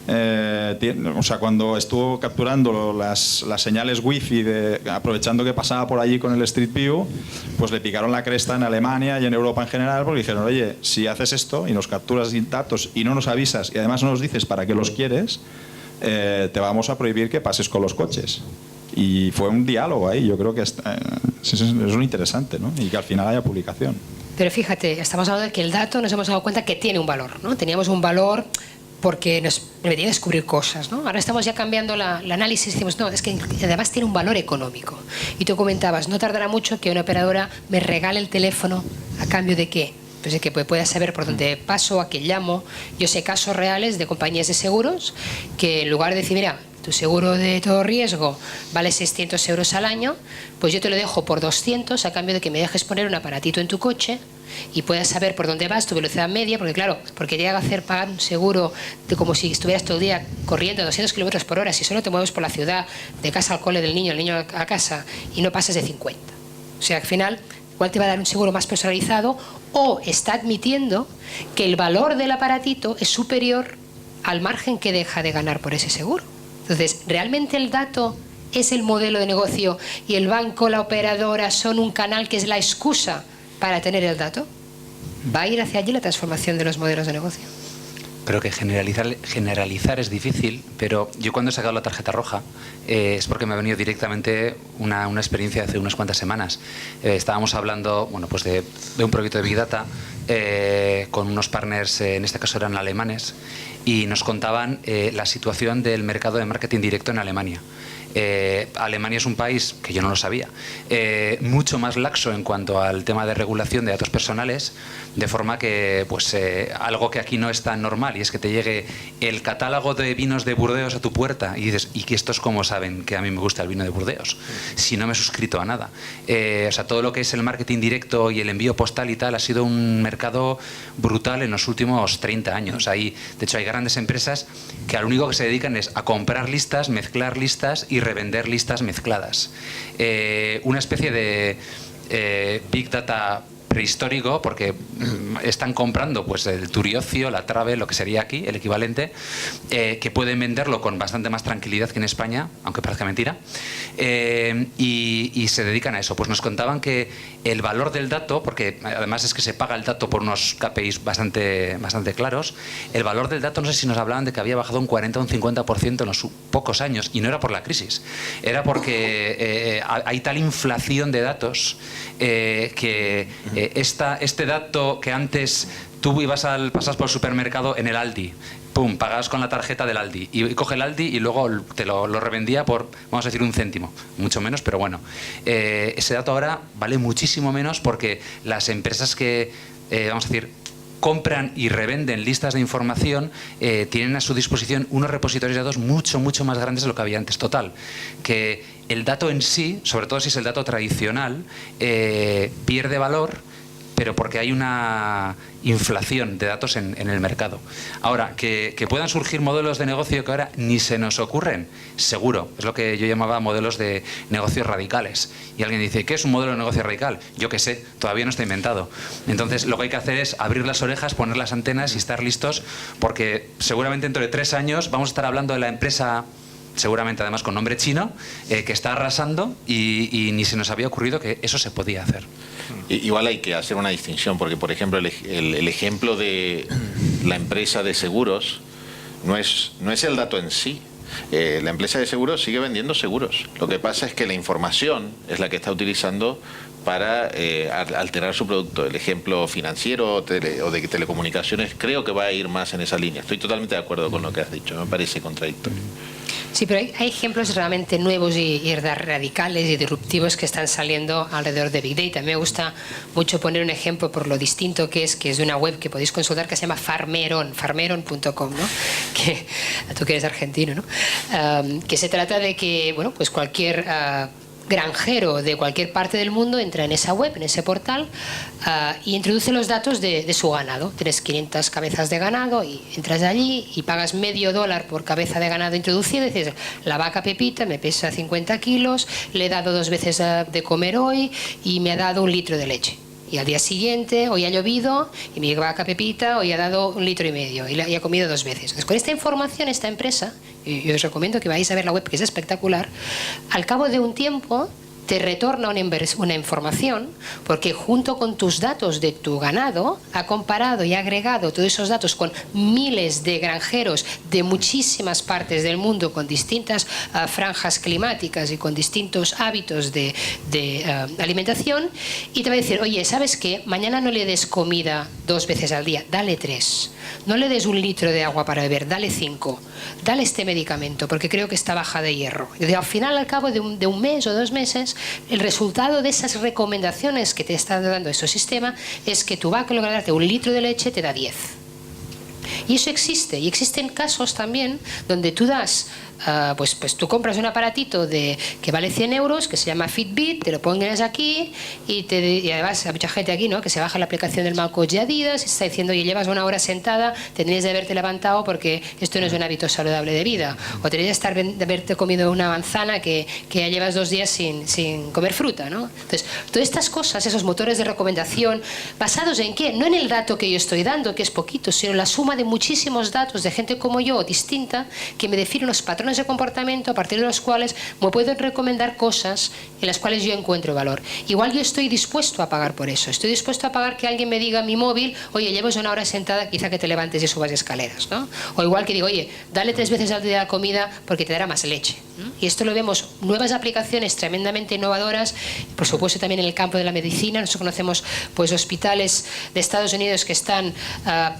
o sea, cuando estuvo capturando las señales wifi, aprovechando que pasaba por allí con el Street View, pues le picaron la cresta en Alemania y en Europa en general, porque dijeron, oye, si haces esto y nos capturas datos y no nos avisas y además no nos dices para qué los quieres, te vamos a prohibir que pases con los coches. Y fue un diálogo ahí, yo creo que es un interesante, ¿no? Y que al final haya publicación. Pero fíjate, estamos hablando de que el dato nos hemos dado cuenta que tiene un valor, ¿no? Teníamos un valor porque nos permitía descubrir cosas, ¿no? Ahora estamos ya cambiando el análisis y decimos, no, es que además tiene un valor económico. Y tú comentabas, no tardará mucho que una operadora me regale el teléfono a cambio de qué. Pues de que pueda saber por dónde paso, a quién llamo. Yo sé casos reales de compañías de seguros que en lugar de decir, mira, tu seguro de todo riesgo vale 600 euros al año, pues yo te lo dejo por 200 a cambio de que me dejes poner un aparatito en tu coche y puedas saber por dónde vas, tu velocidad media, porque claro, porque llega a hacer pagar un seguro de como si estuvieras todo el día corriendo a 200 kilómetros por hora, si solo te mueves por la ciudad, de casa al cole del niño, el niño a casa, y no pasas de 50. O sea, al final, igual te va a dar un seguro más personalizado, o está admitiendo que el valor del aparatito es superior al margen que deja de ganar por ese seguro. Entonces, ¿realmente el dato es el modelo de negocio y el banco, la operadora son un canal que es la excusa para tener el dato? ¿Va a ir hacia allí la transformación de los modelos de negocio? Creo que generalizar es difícil, pero yo cuando he sacado la tarjeta roja es porque me ha venido directamente una experiencia de hace unas cuantas semanas. Estábamos hablando, bueno, pues de un proyecto de Big Data con unos partners, en este caso eran alemanes, y nos contaban la situación del mercado de marketing directo en Alemania. Alemania es un país, que yo no lo sabía, mucho más laxo en cuanto al tema de regulación de datos personales, de forma que pues algo que aquí no es tan normal, y es que te llegue el catálogo de vinos de Burdeos a tu puerta y dices, ¿y que estos cómo saben que a mí me gusta el vino de Burdeos? Si no me he suscrito a nada. O sea, todo lo que es el marketing directo y el envío postal y tal ha sido un mercado brutal en los últimos 30 años. De hecho, hay grandes empresas que al único que se dedican es a comprar listas, mezclar listas y revender listas mezcladas. Una especie de Big Data prehistórico, porque están comprando pues el Turiocio, la Trave, lo que sería aquí, el equivalente, que pueden venderlo con bastante más tranquilidad que en España, aunque parezca mentira, y se dedican a eso. Pues nos contaban que el valor del dato, porque además es que se paga el dato por unos KPIs bastante claros, el valor del dato, no sé si nos hablaban de que había bajado un 40 o un 50% en los pocos años, y no era por la crisis, era porque hay tal inflación de datos que este dato que antes tú pasas por el supermercado en el Aldi, pum, pagabas con la tarjeta del Aldi, y coge el Aldi y luego te lo revendía por, vamos a decir, 1 céntimo, mucho menos, pero bueno, ese dato ahora vale muchísimo menos porque las empresas que, vamos a decir, compran y revenden listas de información, tienen a su disposición unos repositorios de datos mucho más grandes de lo que había antes. Total, que el dato en sí, sobre todo si es el dato tradicional, pierde valor, pero porque hay una inflación de datos en el mercado. Ahora, que puedan surgir modelos de negocio que ahora ni se nos ocurren, seguro. Es lo que yo llamaba modelos de negocios radicales. Y alguien dice, ¿qué es un modelo de negocio radical? Yo qué sé, todavía no está inventado. Entonces, lo que hay que hacer es abrir las orejas, poner las antenas y estar listos, porque seguramente dentro de 3 años vamos a estar hablando de la empresa, seguramente además con nombre chino, que está arrasando y ni se nos había ocurrido que eso se podía hacer. Igual hay que hacer una distinción, porque por ejemplo el ejemplo de la empresa de seguros no es el dato en sí. La empresa de seguros sigue vendiendo seguros. Lo que pasa es que la información es la que está utilizando para alterar su producto. El ejemplo financiero o de telecomunicaciones creo que va a ir más en esa línea. Estoy totalmente de acuerdo con lo que has dicho, me parece contradictorio. Sí, pero hay ejemplos realmente nuevos y radicales y disruptivos que están saliendo alrededor de Big Data. Me gusta mucho poner un ejemplo por lo distinto que es de una web que podéis consultar que se llama farmeron.com, ¿no? Que tú que eres argentino, ¿no? Que se trata de que, bueno, pues cualquier granjero de cualquier parte del mundo entra en esa web, en ese portal, y introduce los datos de su ganado. Tienes 500 cabezas de ganado y entras allí y pagas $0,50 por cabeza de ganado introducida y dices, la vaca Pepita me pesa 50 kilos, le he dado 2 veces de comer hoy y me ha dado 1 litro de leche. y al día siguiente hoy ha llovido y mi vaca Pepita hoy ha dado 1,5 litros y ha comido 2 veces. Entonces, con esta información, esta empresa, y yo os recomiendo que vayáis a ver la web, que es espectacular, al cabo de un tiempo te retorna una información, porque junto con tus datos de tu ganado ha comparado y ha agregado todos esos datos con miles de granjeros de muchísimas partes del mundo, con distintas franjas climáticas y con distintos hábitos de alimentación, y te va a decir, oye, ¿sabes qué? Mañana no le des comida 2 veces al día, dale 3. No le des 1 litro de agua para beber, dale 5. Dale este medicamento, porque creo que está baja de hierro. Y al final, al cabo de un mes o 2 meses, el resultado de esas recomendaciones que te está dando este sistema es que tu vaca, en lugar de darte 1 litro de leche, te da 10. Y eso existe, y existen casos también donde tú das, pues tú compras un aparatito que vale 100 euros, que se llama Fitbit, te lo pones aquí y además hay mucha gente aquí, ¿no?, que se baja la aplicación del malcoach de Adidas y está diciendo, oye, llevas 1 hora sentada, tendrías de haberte levantado porque esto no es un hábito saludable de vida, o tendrías de haberte comido una manzana que ya llevas 2 días sin comer fruta, ¿no? Entonces, todas estas cosas, esos motores de recomendación, ¿basados en qué? No en el dato que yo estoy dando, que es poquito, sino en la suma de muchísimos datos de gente como yo, distinta, que me definen los patrones de comportamiento a partir de los cuales me pueden recomendar cosas en las cuales yo encuentro valor. Igual yo estoy dispuesto a pagar por eso, estoy dispuesto a pagar que alguien me diga a mi móvil, oye, llevas 1 hora sentada, quizá que te levantes y subas escaleras, ¿no? O igual que digo, oye, dale 3 veces al día la comida porque te dará más leche, ¿no? Y esto lo vemos, nuevas aplicaciones tremendamente innovadoras, por supuesto también en el campo de la medicina. Nosotros conocemos pues hospitales de Estados Unidos que están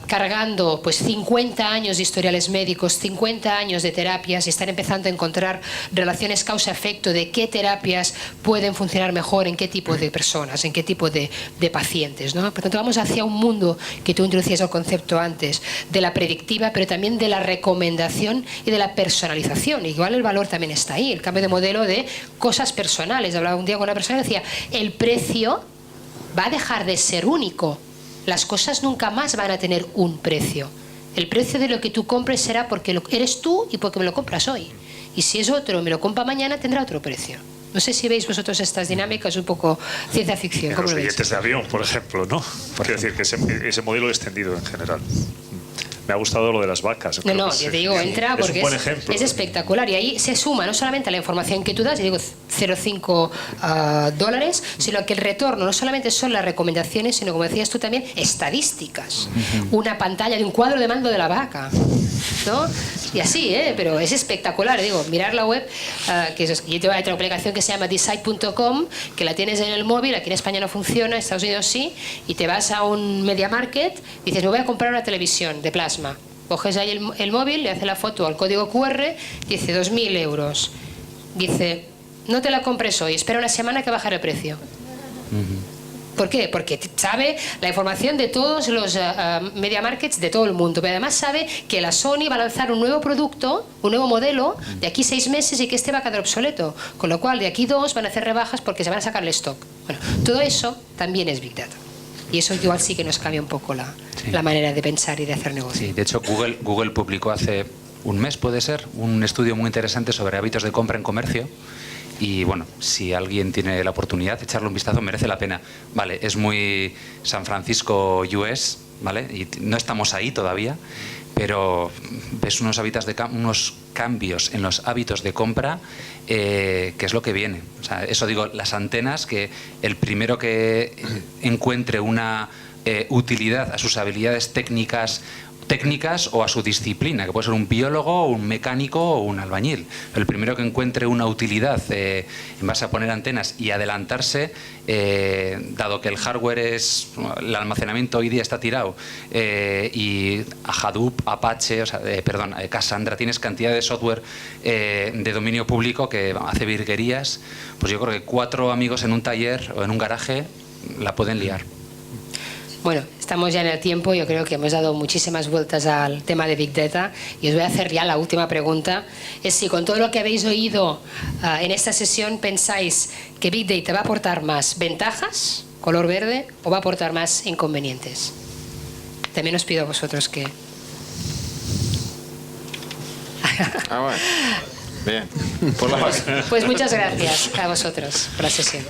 cargando pues 50 años de historiales médicos, 50 años de terapias, y están empezando a encontrar relaciones causa-efecto de qué terapias pueden funcionar mejor en qué tipo de personas, en qué tipo de pacientes, ¿no? Por tanto, vamos hacia un mundo que tú introducías el concepto antes, de la predictiva, pero también de la recomendación y de la personalización. Igual el valor también está ahí, el cambio de modelo de cosas personales. Hablaba un día con una persona y decía, el precio va a dejar de ser único. Las cosas nunca más van a tener un precio. El precio de lo que tú compres será porque eres tú y porque me lo compras hoy. Y si es otro, me lo compra mañana, tendrá otro precio. No sé si veis vosotros estas dinámicas, un poco ciencia ficción. En los billetes de avión, por ejemplo, ¿no? Quiero decir que ese modelo extendido en general. Me ha gustado lo de las vacas. No, yo te digo, entra porque es espectacular. Y ahí se suma no solamente la información que tú das, yo digo 0,5 dólares, sino que el retorno no solamente son las recomendaciones, sino, como decías tú también, estadísticas. Una pantalla de un cuadro de mando de la vaca, ¿no? Y así, pero es espectacular. Digo, mirar la web, yo tengo una aplicación que se llama decide.com, que la tienes en el móvil, aquí en España no funciona, en Estados Unidos sí, y te vas a un media market, dices, me voy a comprar una televisión de plasma. Coges ahí el móvil, le hace la foto al código QR, dice 2.000 euros. Dice, no te la compres hoy, espera una semana que bajará el precio. ¿Por qué? Porque sabe la información de todos los media markets de todo el mundo, pero además sabe que la Sony va a lanzar un nuevo producto, un nuevo modelo, de aquí 6 meses, y que este va a quedar obsoleto. Con lo cual, de aquí 2 van a hacer rebajas porque se van a sacar el stock. Bueno, todo eso también es Big Data. Y eso igual sí que nos cambia un poco la manera de pensar y de hacer negocio. Sí, de hecho Google publicó hace un mes, puede ser, un estudio muy interesante sobre hábitos de compra en comercio. Y bueno, si alguien tiene la oportunidad de echarle un vistazo, merece la pena. Vale, es muy San Francisco, US, ¿vale? Y no estamos ahí todavía, pero ves unos cambios en los hábitos de compra, que es lo que viene. O sea, eso digo, las antenas, que el primero que encuentre una utilidad a sus habilidades técnicas o a su disciplina, que puede ser un biólogo, un mecánico o un albañil. El primero que encuentre una utilidad en base a poner antenas y adelantarse, dado que el hardware el almacenamiento hoy día está tirado, y a Hadoop, Apache, Cassandra, tienes cantidad de software de dominio público que hace virguerías, pues yo creo que 4 amigos en un taller o en un garaje la pueden liar. Bueno, estamos ya en el tiempo, yo creo que hemos dado muchísimas vueltas al tema de Big Data y os voy a hacer ya la última pregunta. Es si con todo lo que habéis oído en esta sesión pensáis que Big Data va a aportar más ventajas, color verde, o va a aportar más inconvenientes. También os pido a vosotros que... Bueno, bien. Pues muchas gracias a vosotros por la sesión.